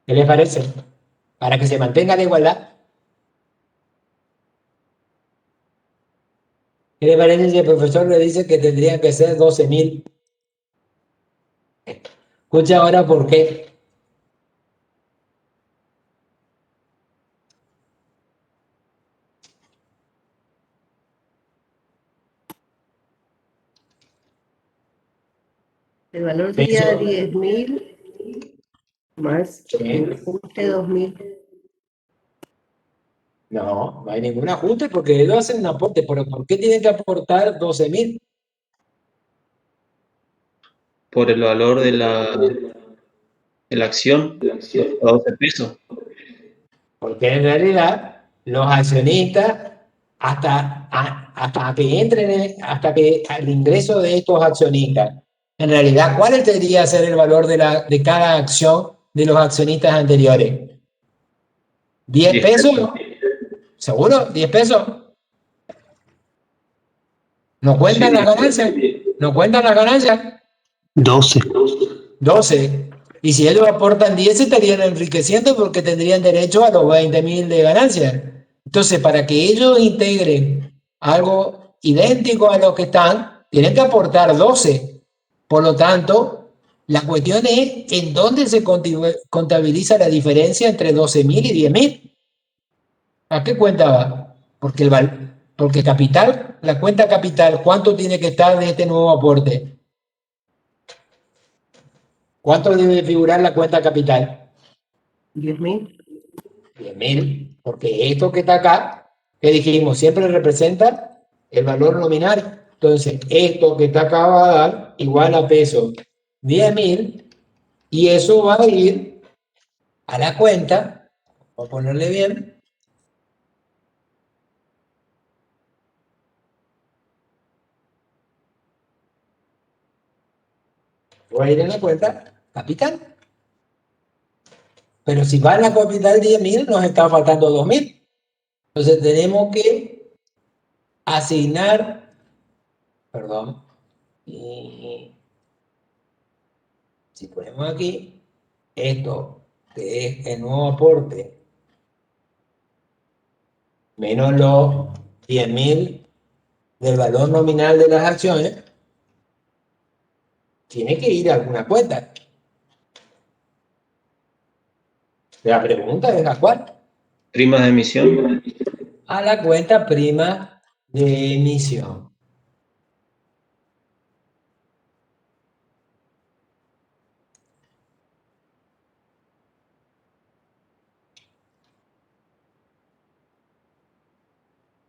[SPEAKER 1] ¿Qué les parece? Para que se mantenga la igualdad. ¿Qué le parece si el profesor le dice que tendrían que ser 12.000? Escucha ahora por qué.
[SPEAKER 7] El valor sería
[SPEAKER 1] Peso.
[SPEAKER 7] 10.000 más
[SPEAKER 1] Sí.
[SPEAKER 7] el ajuste 2.000.
[SPEAKER 1] No, no hay ningún ajuste porque ellos hacen un aporte. ¿Pero por qué tienen que aportar 12.000?
[SPEAKER 9] Por el valor de la acción, a 12 pesos.
[SPEAKER 1] Porque en realidad los accionistas, hasta que entren, hasta que el ingreso de estos accionistas, en realidad, ¿cuál debería ser el valor de cada acción de los accionistas anteriores? ¿10
[SPEAKER 9] 10
[SPEAKER 1] pesos?
[SPEAKER 9] pesos.
[SPEAKER 1] ¿Seguro? ¿10 pesos? ¿No cuentan
[SPEAKER 9] Sí,
[SPEAKER 1] las ganancias? ¿No cuentan las ganancias?
[SPEAKER 6] 12.
[SPEAKER 1] 12. Y si ellos aportan 10, se estarían enriqueciendo porque tendrían derecho a los 20.000 de ganancias. Entonces, para que ellos integren algo idéntico a lo que están, tienen que aportar 12. Por lo tanto, la cuestión es en dónde se contabiliza la diferencia entre 12.000 y 10.000. ¿A qué cuenta va? Porque capital, la cuenta capital, ¿cuánto tiene que estar de este nuevo aporte? ¿Cuánto debe figurar la cuenta capital?
[SPEAKER 7] 10.000.
[SPEAKER 1] 10.000, porque esto que está acá, que dijimos, siempre representa el valor nominal. Entonces, esto que está acá va a dar igual a peso 10.000 y eso va a ir a la cuenta, voy a ponerle bien, va a ir en la cuenta capital. Pero si va en la capital 10.000, nos está faltando 2.000. Entonces tenemos que asignar, perdón, y si ponemos aquí esto, que es el nuevo aporte, menos los 10.000 del valor nominal de las acciones, tiene que ir a alguna cuenta. La pregunta es ¿a cuál?
[SPEAKER 9] primas de emisión.
[SPEAKER 1] A la cuenta prima de emisión.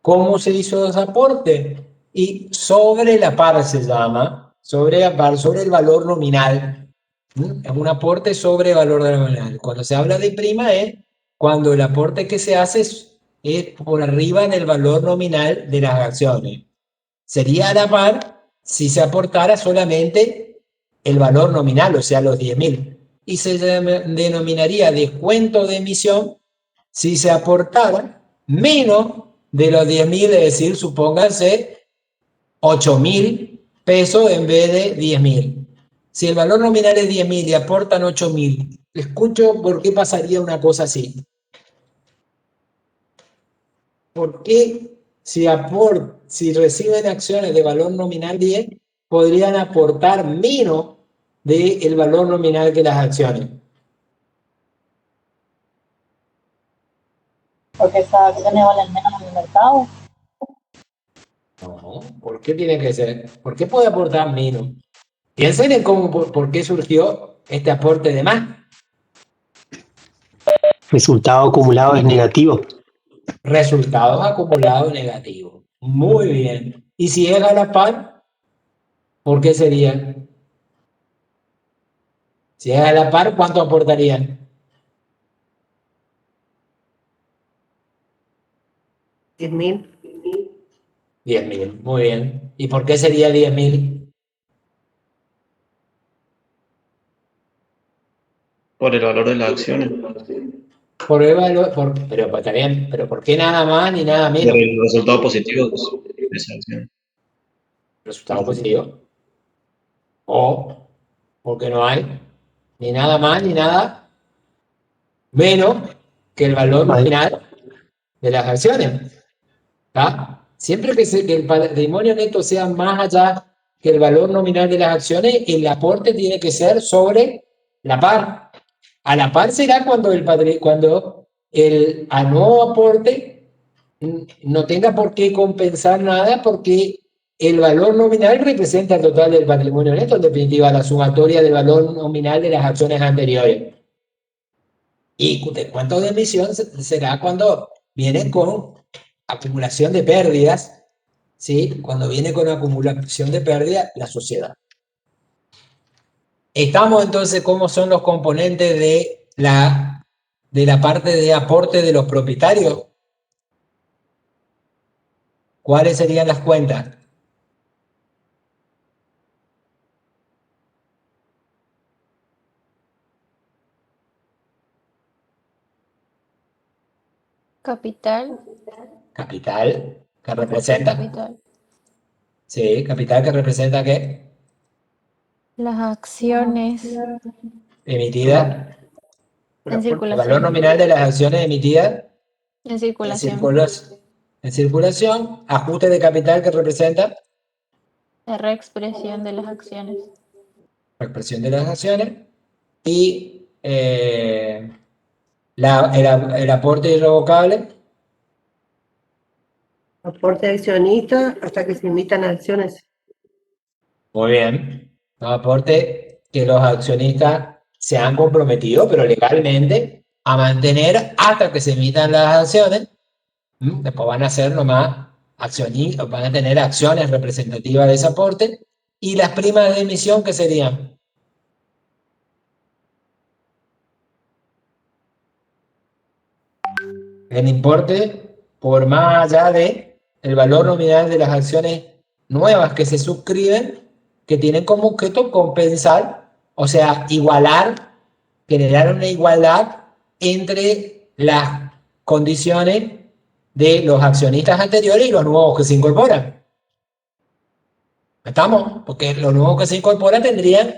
[SPEAKER 1] ¿Cómo se hizo ese aporte? Y sobre la par se llama, sobre la par, sobre el valor nominal. Es un aporte sobre valor nominal. Cuando se habla de prima es cuando el aporte que se hace es por arriba del valor nominal de las acciones. Sería a la par si se aportara solamente el valor nominal, o sea, los 10.000. Y se denominaría descuento de emisión si se aportara menos de los 10.000, es decir, supónganse 8.000 pesos en vez de 10.000. Si el valor nominal es 10.000 y aportan 8.000, escucho por qué pasaría una cosa así. ¿Por qué si reciben acciones de valor nominal 10, podrían aportar menos del valor nominal que las acciones?
[SPEAKER 10] Porque esas acciones valen menos en el mercado.
[SPEAKER 1] No, ¿por qué tiene que ser? ¿Por qué puede aportar menos? Piensen en por qué surgió este aporte de más.
[SPEAKER 6] Resultado acumulado es negativo.
[SPEAKER 1] Resultados acumulados negativos. Muy bien. ¿Y si es a la par? ¿Por qué sería? Si es a la par, ¿cuánto aportarían?
[SPEAKER 7] 10.000.
[SPEAKER 1] 10.000. Muy bien. ¿Y por qué sería 10.000?
[SPEAKER 9] Por el valor de las acciones.
[SPEAKER 1] Por el valor, pero pues, está bien, pero ¿por qué nada más ni nada
[SPEAKER 9] Por
[SPEAKER 1] menos?
[SPEAKER 9] el resultado positivo de esa acción.
[SPEAKER 1] Resultado positivo. O porque no hay ni nada más ni nada menos que el valor
[SPEAKER 6] Vale.
[SPEAKER 1] nominal de las acciones. ¿Tá? Siempre que el patrimonio neto sea más allá que el valor nominal de las acciones, el aporte tiene que ser sobre la par. A la par será cuando el nuevo aporte no tenga por qué compensar nada porque el valor nominal representa el total del patrimonio neto, en definitiva, la sumatoria del valor nominal de las acciones anteriores. Y descuento de emisión será cuando vienen con acumulación de pérdidas, ¿sí? Cuando viene con acumulación de pérdidas, la sociedad. Estamos entonces, ¿cómo son los componentes de la parte de aporte de los propietarios? ¿Cuáles serían las cuentas?
[SPEAKER 2] Capital.
[SPEAKER 1] Capital, que representa.
[SPEAKER 2] Capital.
[SPEAKER 1] Sí, capital que representa ¿qué?
[SPEAKER 2] Las acciones
[SPEAKER 1] Emitida.
[SPEAKER 2] en
[SPEAKER 1] El valor
[SPEAKER 2] circulación.
[SPEAKER 1] nominal de las acciones emitidas
[SPEAKER 2] En
[SPEAKER 1] en
[SPEAKER 2] circulación.
[SPEAKER 1] circulación. Ajuste de capital que representa
[SPEAKER 2] La reexpresión de las acciones.
[SPEAKER 1] la expresión de las acciones. Y el aporte irrevocable.
[SPEAKER 7] Aporte de accionista hasta que se emitan acciones.
[SPEAKER 1] Muy bien. Un aporte que los accionistas se han comprometido, pero legalmente, a mantener hasta que se emitan las acciones. Después van a ser nomás accionistas, van a tener acciones representativas de ese aporte. Y las primas de emisión, ¿qué serían? El importe por más allá de el valor nominal de las acciones nuevas que se suscriben, que tienen como objeto compensar, o sea, igualar, generar una igualdad entre las condiciones de los accionistas anteriores y los nuevos que se incorporan. ¿Estamos? Porque los nuevos que se incorporan tendrían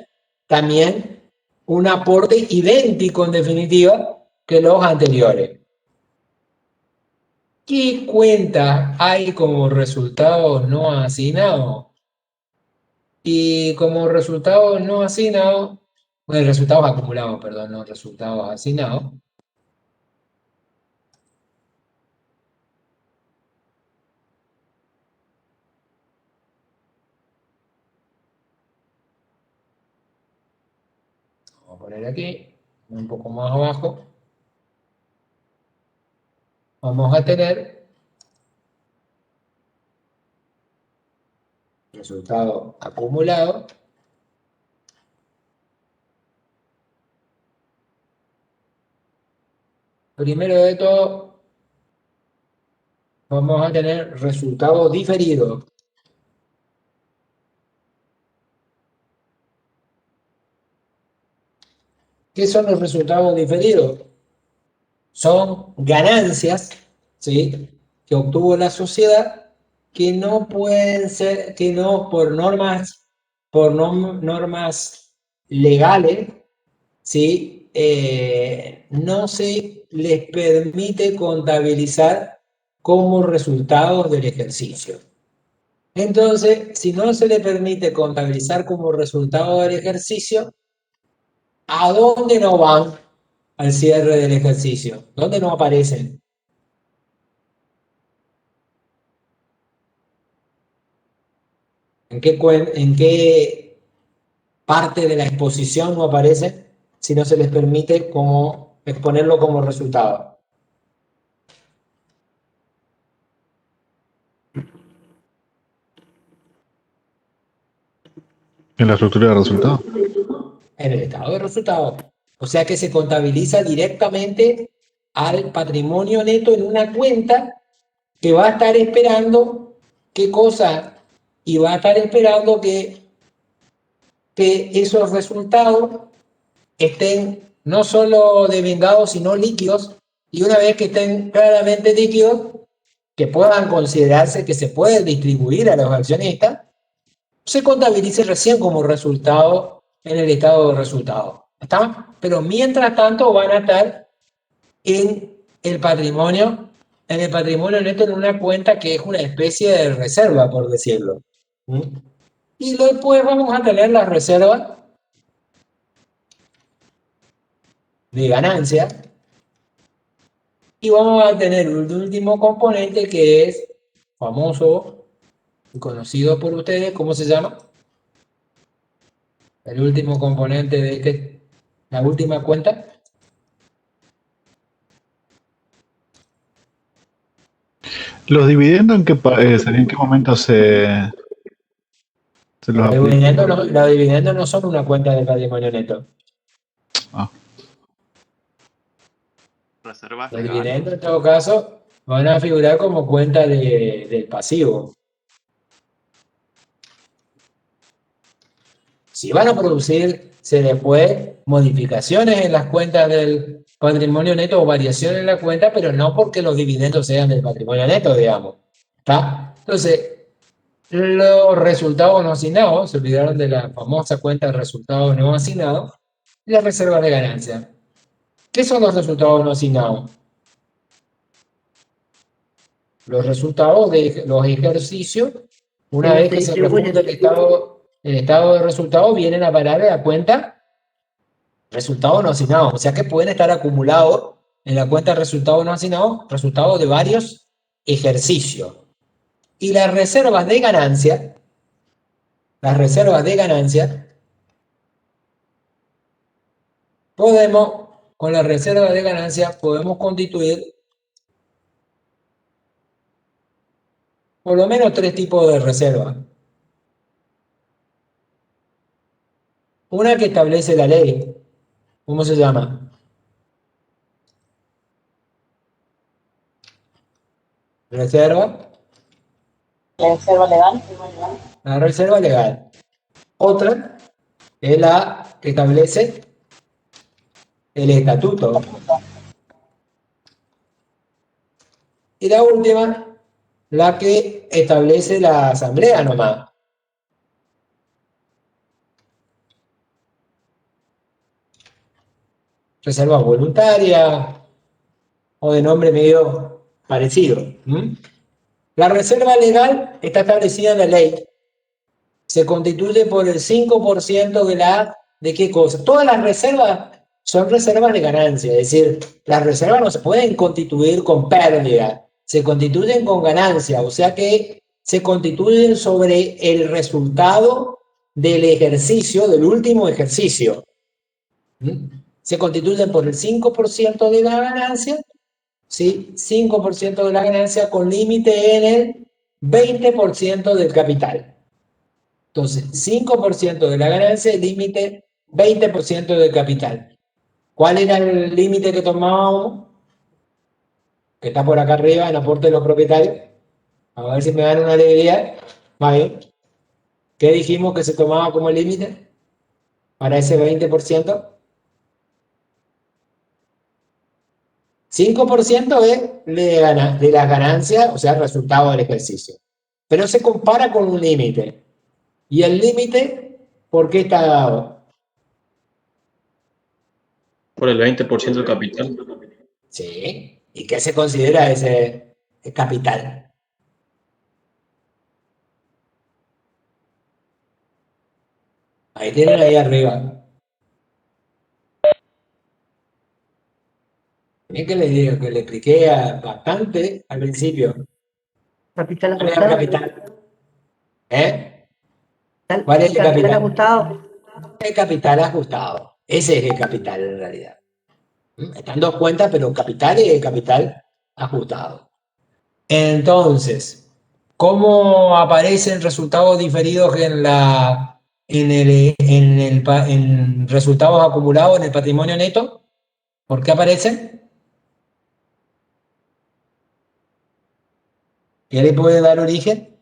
[SPEAKER 1] también un aporte idéntico, en definitiva, que los anteriores. ¿Qué cuenta hay como resultado no asignado? Y como resultado no asignado, bueno, resultados acumulados, perdón, no resultados asignados. Vamos a poner aquí, un poco más abajo. Vamos a tener resultado acumulado. Primero de todo, vamos a tener resultado diferido. ¿Qué son los resultados diferidos? Son ganancias, ¿sí?, que obtuvo la sociedad que no pueden ser, que no por normas legales, ¿sí?, no se les permite contabilizar como resultados del ejercicio. Entonces, si no se le permite contabilizar como resultado del ejercicio, ¿a dónde no van al cierre del ejercicio? ¿Dónde no aparecen? ¿En qué parte de la exposición no aparece si no se les permite como exponerlo como resultado?
[SPEAKER 8] En la estructura de resultados.
[SPEAKER 1] En el estado de resultados. O sea que se contabiliza directamente al patrimonio neto en una cuenta que va a estar esperando qué cosa, y va a estar esperando que esos resultados estén no solo devengados, sino líquidos, y una vez que estén claramente líquidos, que puedan considerarse que se pueden distribuir a los accionistas, se contabilice recién como resultado en el estado de resultados. ¿Está? Pero mientras tanto van a estar en el patrimonio neto, en una cuenta que es una especie de reserva, por decirlo. Y después vamos a tener la reserva de ganancia, y vamos a tener un último componente que es famoso y conocido por ustedes. ¿Cómo se llama? El último componente de la última cuenta.
[SPEAKER 8] ¿Los dividendos en en qué momento se los aplica?
[SPEAKER 1] Los dividendos no son una cuenta de patrimonio neto.
[SPEAKER 5] Reservas
[SPEAKER 1] Los
[SPEAKER 5] legales.
[SPEAKER 1] dividendos, en todo caso, van a figurar como cuenta del pasivo. Si van a producir se después modificaciones en las cuentas del patrimonio neto o variaciones en la cuenta, pero no porque los dividendos sean del patrimonio neto, digamos. ¿Está? Entonces, los resultados no asignados, se olvidaron de la famosa cuenta de resultados no asignados, y las reservas de ganancia. ¿Qué son los resultados no asignados? Los resultados de los ejercicios, una vez que se reporta el estado de resultados, vienen a parar a la cuenta resultados no asignados. O sea que pueden estar acumulados en la cuenta resultados no asignados, resultados de varios ejercicios. Y las reservas de ganancia, con las reservas de ganancia podemos constituir por lo menos 3 tipos de reservas. Una que establece la ley. ¿Cómo se llama? Reserva.
[SPEAKER 10] Reserva legal.
[SPEAKER 1] La reserva legal. Otra es la que establece el estatuto. Y la última, la que establece la asamblea nomás. Reserva voluntaria o de nombre medio parecido. La reserva legal está establecida en la ley. Se constituye por el 5% ¿de qué cosa? Todas las reservas son reservas de ganancia, es decir, las reservas no se pueden constituir con pérdida, se constituyen con ganancia, o sea que se constituyen sobre el resultado del ejercicio, del último ejercicio. Se constituyen por el 5% de la ganancia, ¿sí? 5% de la ganancia con límite en el 20% del capital. Entonces, 5% de la ganancia, límite 20% del capital. ¿Cuál era el límite que tomábamos? Que está por acá arriba en aporte de los propietarios. A ver si me dan una alegría. Vale. ¿Qué dijimos que se tomaba como límite para ese 20%? 5% es de las ganancias, o sea, el resultado del ejercicio. Pero se compara con un límite. ¿Y el límite por qué está dado?
[SPEAKER 9] Por el 20% del capital.
[SPEAKER 1] Sí. ¿Y qué se considera ese capital? Ahí tienen ahí arriba. Bien que le digo, que le expliqué bastante al principio.
[SPEAKER 7] Capital
[SPEAKER 1] ¿Cuál es el
[SPEAKER 7] ajustado.
[SPEAKER 1] capital? ¿Eh? ¿Cuál es el
[SPEAKER 7] Capital
[SPEAKER 1] capital?
[SPEAKER 7] ajustado.
[SPEAKER 1] El capital ajustado. Ese es el capital en realidad. Están dos cuentas, pero capital y el capital ajustado. Entonces, ¿cómo aparecen resultados diferidos en resultados acumulados en el patrimonio neto? ¿Por qué aparecen? ¿Qué le puede dar origen?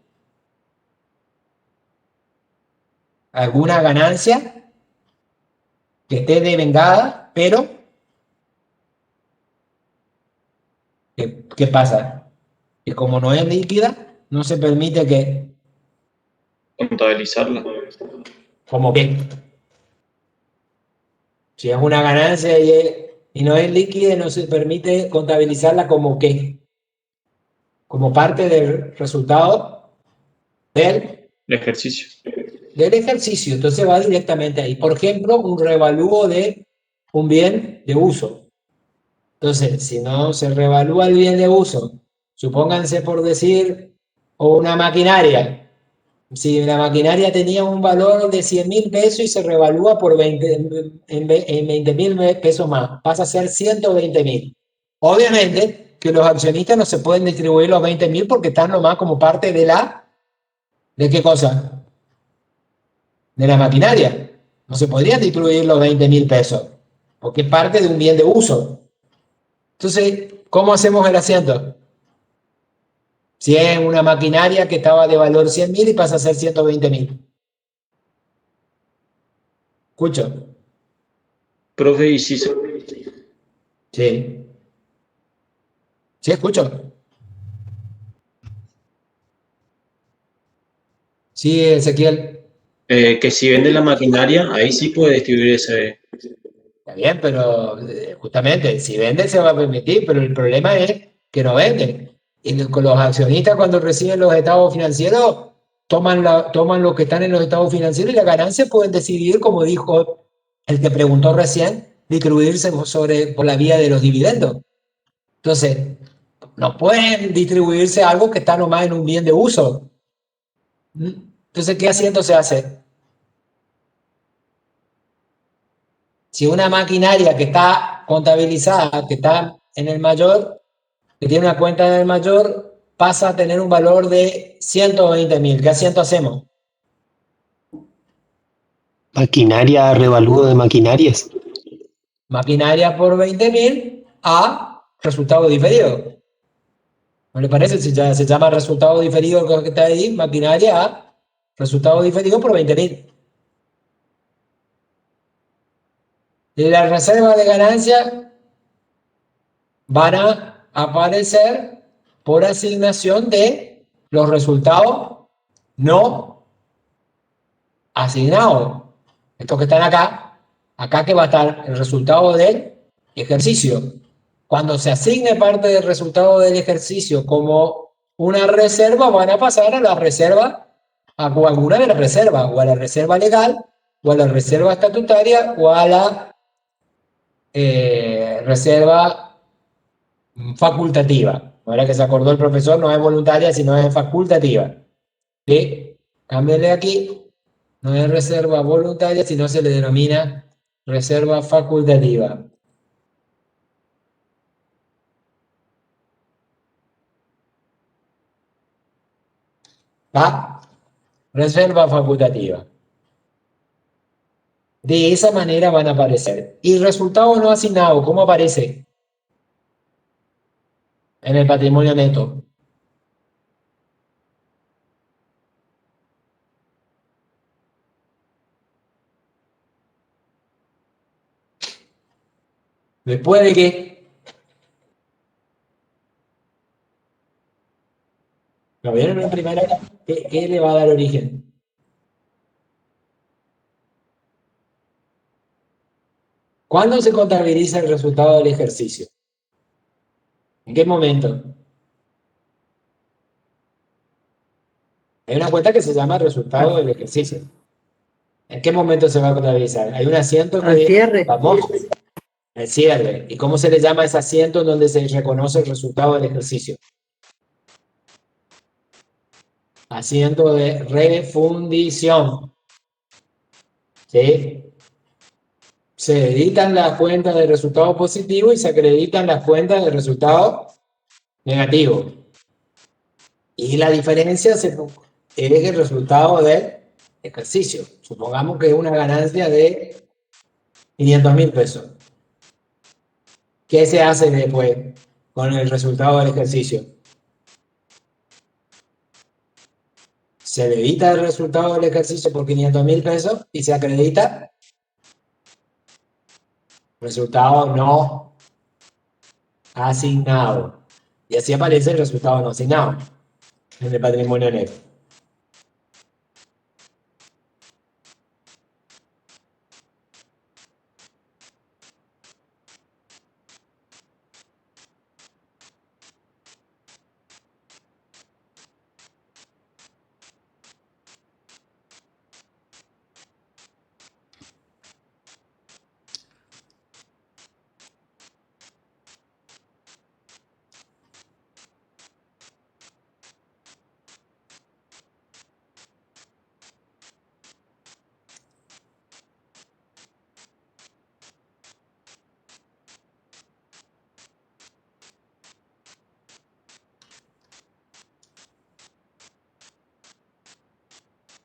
[SPEAKER 1] ¿Alguna ganancia que esté devengada, pero ¿qué pasa? Que como no es líquida, no se permite que...
[SPEAKER 9] Contabilizarla.
[SPEAKER 1] ¿Cómo qué? Si es una ganancia y no es líquida, no se permite contabilizarla como qué. Como parte del resultado del
[SPEAKER 9] ejercicio.
[SPEAKER 1] Entonces va directamente ahí. Por ejemplo, un revalúo de un bien de uso. Entonces, si no se revalúa el bien de uso, supónganse por decir, o una maquinaria. Si la maquinaria tenía un valor de 100.000 pesos y se revalúa por 20.000 pesos más, pasa a ser 120.000. Obviamente que los accionistas no se pueden distribuir los 20.000 porque están nomás como parte de ¿de qué cosa? De la maquinaria. No se podrían distribuir los 20.000 pesos porque es parte de un bien de uso. Entonces, ¿cómo hacemos el asiento? Si es una maquinaria que estaba de valor 100.000 y pasa a ser 120.000. Escucho.
[SPEAKER 9] Profe, y si
[SPEAKER 1] Sí. Sí, escucho. Sí, Ezequiel.
[SPEAKER 9] que si vende la maquinaria, ahí sí puede distribuir ese.
[SPEAKER 1] Está bien, pero justamente, si vende se va a permitir, pero el problema es que no venden. Y con los accionistas cuando reciben los estados financieros, toman lo que están en los estados financieros y la ganancia pueden decidir, como dijo el que preguntó recién, distribuirse por la vía de los dividendos. Entonces, no pueden distribuirse algo que está nomás en un bien de uso. Entonces, ¿qué asiento se hace? Si una maquinaria que está contabilizada, que está en el mayor, que tiene una cuenta en el mayor, pasa a tener un valor de 120.000, ¿qué asiento hacemos?
[SPEAKER 6] Maquinaria, revalúo de maquinarias.
[SPEAKER 1] Maquinaria por 20.000 a resultado diferido. ¿No le parece? Si ya se llama resultado diferido lo que está ahí, maquinaria a resultado diferido por 20.000. Las reservas de ganancia van a aparecer por asignación de los resultados no asignados. Estos que están acá que va a estar el resultado del ejercicio. Cuando se asigne parte del resultado del ejercicio como una reserva, van a pasar a la reserva, a alguna de las reservas, o a la reserva legal, o a la reserva estatutaria, o a la reserva facultativa. Ahora que se acordó el profesor, no es voluntaria, sino es facultativa. ¿Sí? Cámbiale aquí. No es reserva voluntaria, sino se le denomina reserva facultativa. ¿Va? Reserva facultativa. De esa manera van a aparecer. Y resultado no asignado, ¿cómo aparece? En el patrimonio neto. Después de que ¿lo vieron en primera? ¿Qué le va a dar origen? ¿Cuándo se contabiliza el resultado del ejercicio? ¿En qué momento? Hay una cuenta que se llama resultado del ejercicio. ¿En qué momento se va a contabilizar? Hay un asiento
[SPEAKER 7] Al
[SPEAKER 1] que
[SPEAKER 7] cierre.
[SPEAKER 1] vamos, el cierre. ¿Y cómo se le llama ese asiento en donde se reconoce el resultado del ejercicio? Asiento de refundición. ¿Sí? Se editan las cuentas de resultado positivo y se acreditan las cuentas de resultado negativo. Y la diferencia es el resultado del ejercicio. Supongamos que es una ganancia de 500.000 pesos. ¿Qué se hace después con el resultado del ejercicio? Se debita el resultado del ejercicio por 500.000 pesos y se acredita resultado no asignado. Y así aparece el resultado no asignado en el patrimonio neto.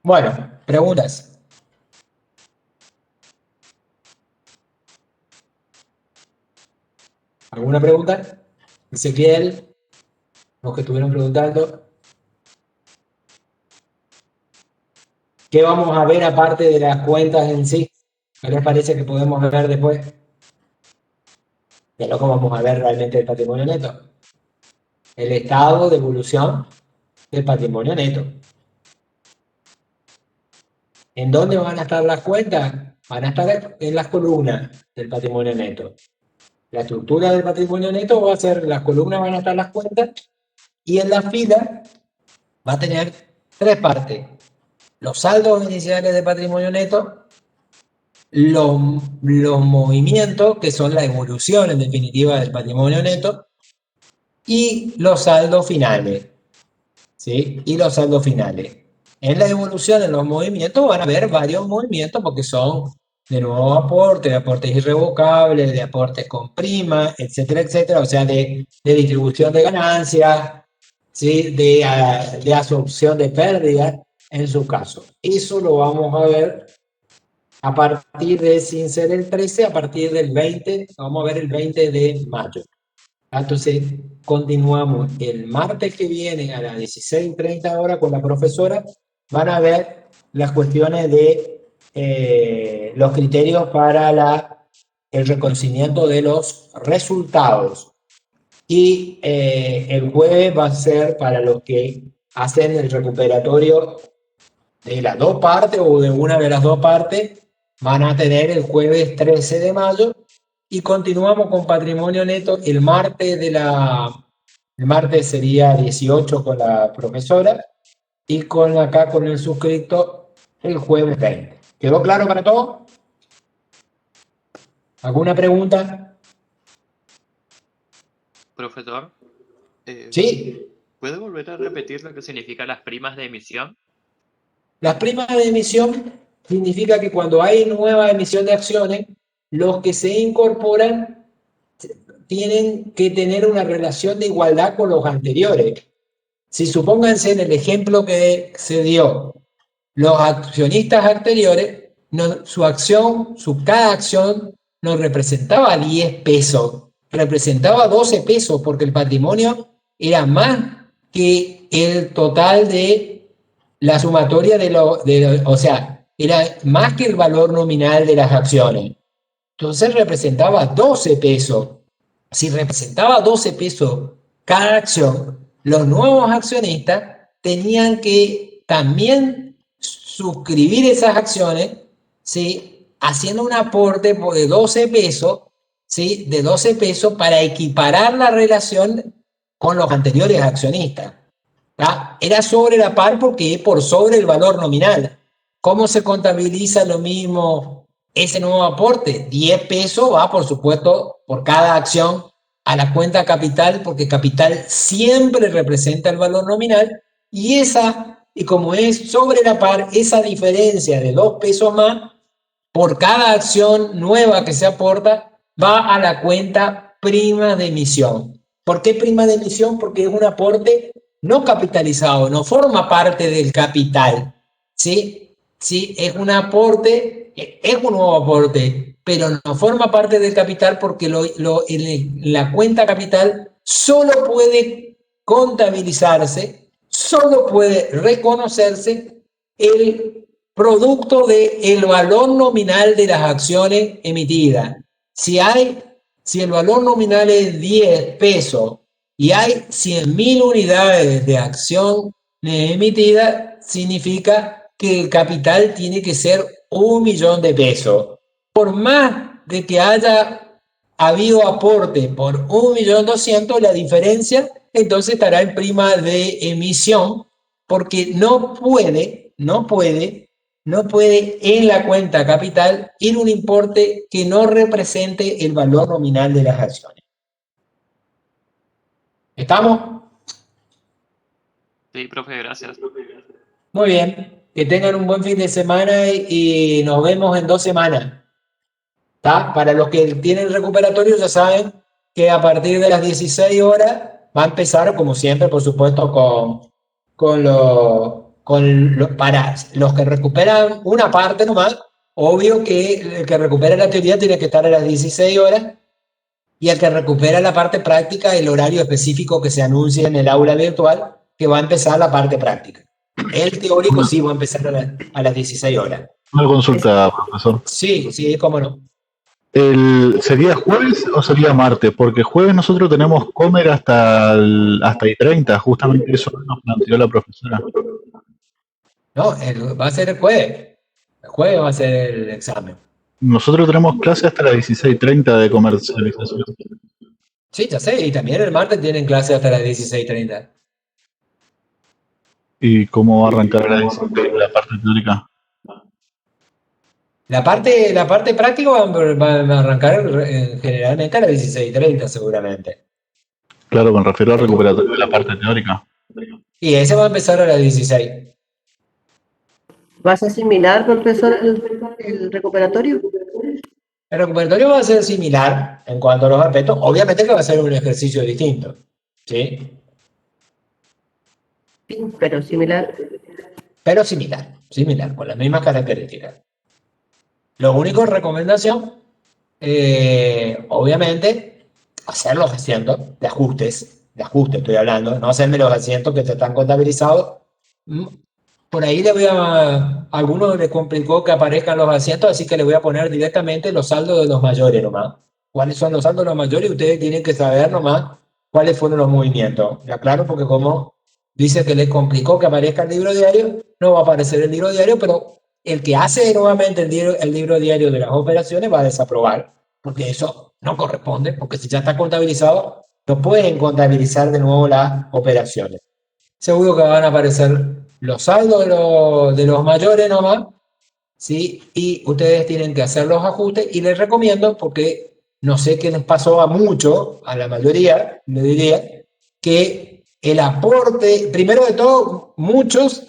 [SPEAKER 1] Bueno, preguntas. ¿Alguna pregunta? Ezequiel, los que estuvieron preguntando. ¿Qué vamos a ver aparte de las cuentas en sí? ¿Qué les parece que podemos ver después? que es lo que vamos a ver realmente del patrimonio neto. El estado de evolución del patrimonio neto. ¿En dónde van a estar las cuentas? Van a estar en las columnas del patrimonio neto. La estructura del patrimonio neto va a ser, las columnas van a estar las cuentas, y en la fila va a tener tres partes. Los saldos iniciales de patrimonio neto, los movimientos, que son la evolución en definitiva del patrimonio neto, y los saldos finales. ¿Sí? Y los saldos finales. En la evolución, en los movimientos, van a haber varios movimientos porque son de nuevo aportes, de aportes irrevocables, de aportes con prima, etcétera, etcétera, o sea, de distribución de ganancias, ¿sí? De absorción de pérdidas, en su caso. Eso lo vamos a ver a partir de, sin ser el 13, a partir del 20, vamos a ver el 20 de mayo. Entonces, continuamos el martes que viene a las 16:30 horas con la profesora. Van a ver las cuestiones de los criterios para el reconocimiento de los resultados. Y el jueves va a ser para los que hacen el recuperatorio de las dos partes o de una de las dos partes. Van a tener el jueves 13 de mayo. Y continuamos con patrimonio neto el martes el martes sería 18 con la profesora y acá con el suscrito el jueves 20. ¿Quedó claro para todos? ¿Alguna pregunta?
[SPEAKER 5] Profesor,
[SPEAKER 1] Sí.
[SPEAKER 5] ¿puede volver a repetir lo que significan las primas de emisión?
[SPEAKER 1] Las primas de emisión significa que cuando hay nueva emisión de acciones, los que se incorporan tienen que tener una relación de igualdad con los anteriores. Si supónganse en el ejemplo que se dio, los accionistas anteriores, cada acción no representaba 10 pesos, representaba 12 pesos, porque el patrimonio era más que el total de la sumatoria o sea, era más que el valor nominal de las acciones. Entonces representaba 12 pesos. Si representaba 12 pesos cada acción, los nuevos accionistas tenían que también suscribir esas acciones, ¿sí? Haciendo un aporte de 12 pesos, ¿sí? De 12 pesos para equiparar la relación con los anteriores accionistas. ¿Tá? Era sobre la par porque es por sobre el valor nominal. ¿Cómo se contabiliza lo mismo ese nuevo aporte? 10 pesos va, por supuesto, por cada acción a la cuenta capital, porque capital siempre representa el valor nominal, y como es sobre la par, esa diferencia de 2 pesos más por cada acción nueva que se aporta va a la cuenta prima de emisión. ¿Por qué prima de emisión? Porque es un aporte no capitalizado, no forma parte del capital, ¿sí? Sí, es un aporte, es un nuevo aporte, pero no forma parte del capital porque en la cuenta capital solo puede contabilizarse, solo puede reconocerse el producto del valor nominal de las acciones emitidas. Si el valor nominal es 10 pesos y hay 100.000 unidades de acción emitida, significa que el capital tiene que ser 1.000.000 de pesos. Por más de que haya habido aporte por 1.200.000, la diferencia entonces estará en prima de emisión, porque no puede en la cuenta capital ir un importe que no represente el valor nominal de las acciones. ¿Estamos?
[SPEAKER 5] Sí, profe, gracias.
[SPEAKER 1] Muy bien. Que tengan un buen fin de semana y nos vemos en 2 semanas. ¿Tá? Para los que tienen recuperatorio ya saben que a partir de las 16 horas va a empezar, como siempre, por supuesto, para los que recuperan una parte nomás. Obvio que el que recupera la teoría tiene que estar a las 16 horas, y el que recupera la parte práctica, el horario específico que se anuncia en el aula virtual, que va a empezar la parte práctica. El teórico sí va a empezar a las 16 horas.
[SPEAKER 8] Una consulta, profesor.
[SPEAKER 1] Sí, cómo no.
[SPEAKER 8] ¿Sería jueves o sería martes? Porque jueves nosotros tenemos comer hasta I30, justamente eso nos planteó la profesora.
[SPEAKER 1] No, va a ser el jueves. El jueves va a ser el examen.
[SPEAKER 8] Nosotros tenemos clase hasta las 16:30 de comercialización.
[SPEAKER 1] Sí, ya sé, y también el martes tienen clase hasta las 16:30.
[SPEAKER 8] ¿Y cómo va a arrancar la parte teórica?
[SPEAKER 1] La parte práctica va a arrancar generalmente a las 16:30 seguramente.
[SPEAKER 8] Claro, me refiero al recuperatorio de la parte teórica.
[SPEAKER 1] Y ese va a empezar a las 16.
[SPEAKER 7] ¿Va a ser similar, profesor, el recuperatorio?
[SPEAKER 1] El recuperatorio va a ser similar en cuanto a los aspectos. Obviamente que va a ser un ejercicio distinto. ¿Sí?
[SPEAKER 7] Sí, pero similar.
[SPEAKER 1] Pero similar, con las mismas características. Lo único recomendación, obviamente, hacer los asientos de ajuste estoy hablando, no hacerme los asientos que te están contabilizados. Por ahí a algunos les complicó que aparezcan los asientos, así que le voy a poner directamente los saldos de los mayores nomás. ¿Cuáles son los saldos de los mayores? Y ustedes tienen que saber nomás cuáles fueron los movimientos. Ya claro, porque como dice que les complicó que aparezca el libro diario, no va a aparecer el libro diario, pero el que hace nuevamente el libro diario de las operaciones va a desaprobar, porque eso no corresponde, porque si ya está contabilizado, no pueden contabilizar de nuevo las operaciones. Seguro que van a aparecer los saldos de los mayores nomás, ¿sí? Y ustedes tienen que hacer los ajustes, y les recomiendo, porque no sé qué les pasó a muchos, a la mayoría, le diría, que el aporte, primero de todo, muchos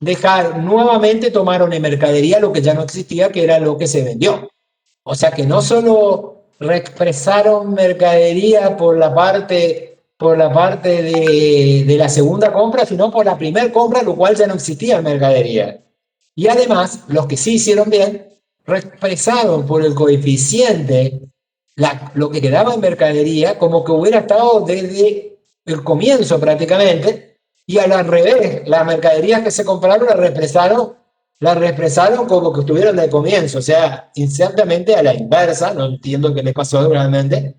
[SPEAKER 1] nuevamente tomaron en mercadería lo que ya no existía, que era lo que se vendió. O sea que no solo reexpresaron mercadería por la parte de la segunda compra, sino por la primera compra, lo cual ya no existía en mercadería. Y además, los que sí hicieron bien, reexpresaron por el coeficiente lo que quedaba en mercadería como que hubiera estado desde el comienzo prácticamente, y al revés, las mercaderías que se compraron las reexpresaron como que estuvieron de comienzo, o sea, exactamente a la inversa. No entiendo qué les pasó realmente,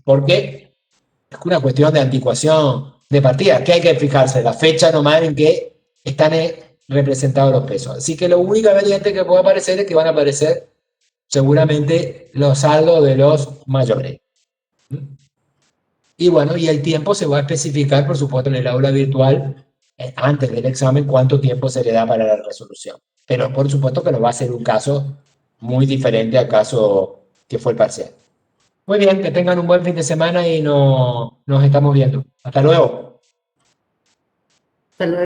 [SPEAKER 1] porque es una cuestión de anticuación de partida, que hay que fijarse la fecha nomás en que están representados los pesos. Así que la única variante que puede aparecer es que van a aparecer seguramente los saldos de los mayores. Y bueno, y el tiempo se va a especificar, por supuesto, en el aula virtual, antes del examen, cuánto tiempo se le da para la resolución. Pero por supuesto que no va a ser un caso muy diferente al caso que fue el parcial. Muy bien, que tengan un buen fin de semana y nos estamos viendo. Hasta luego.
[SPEAKER 7] Hasta luego.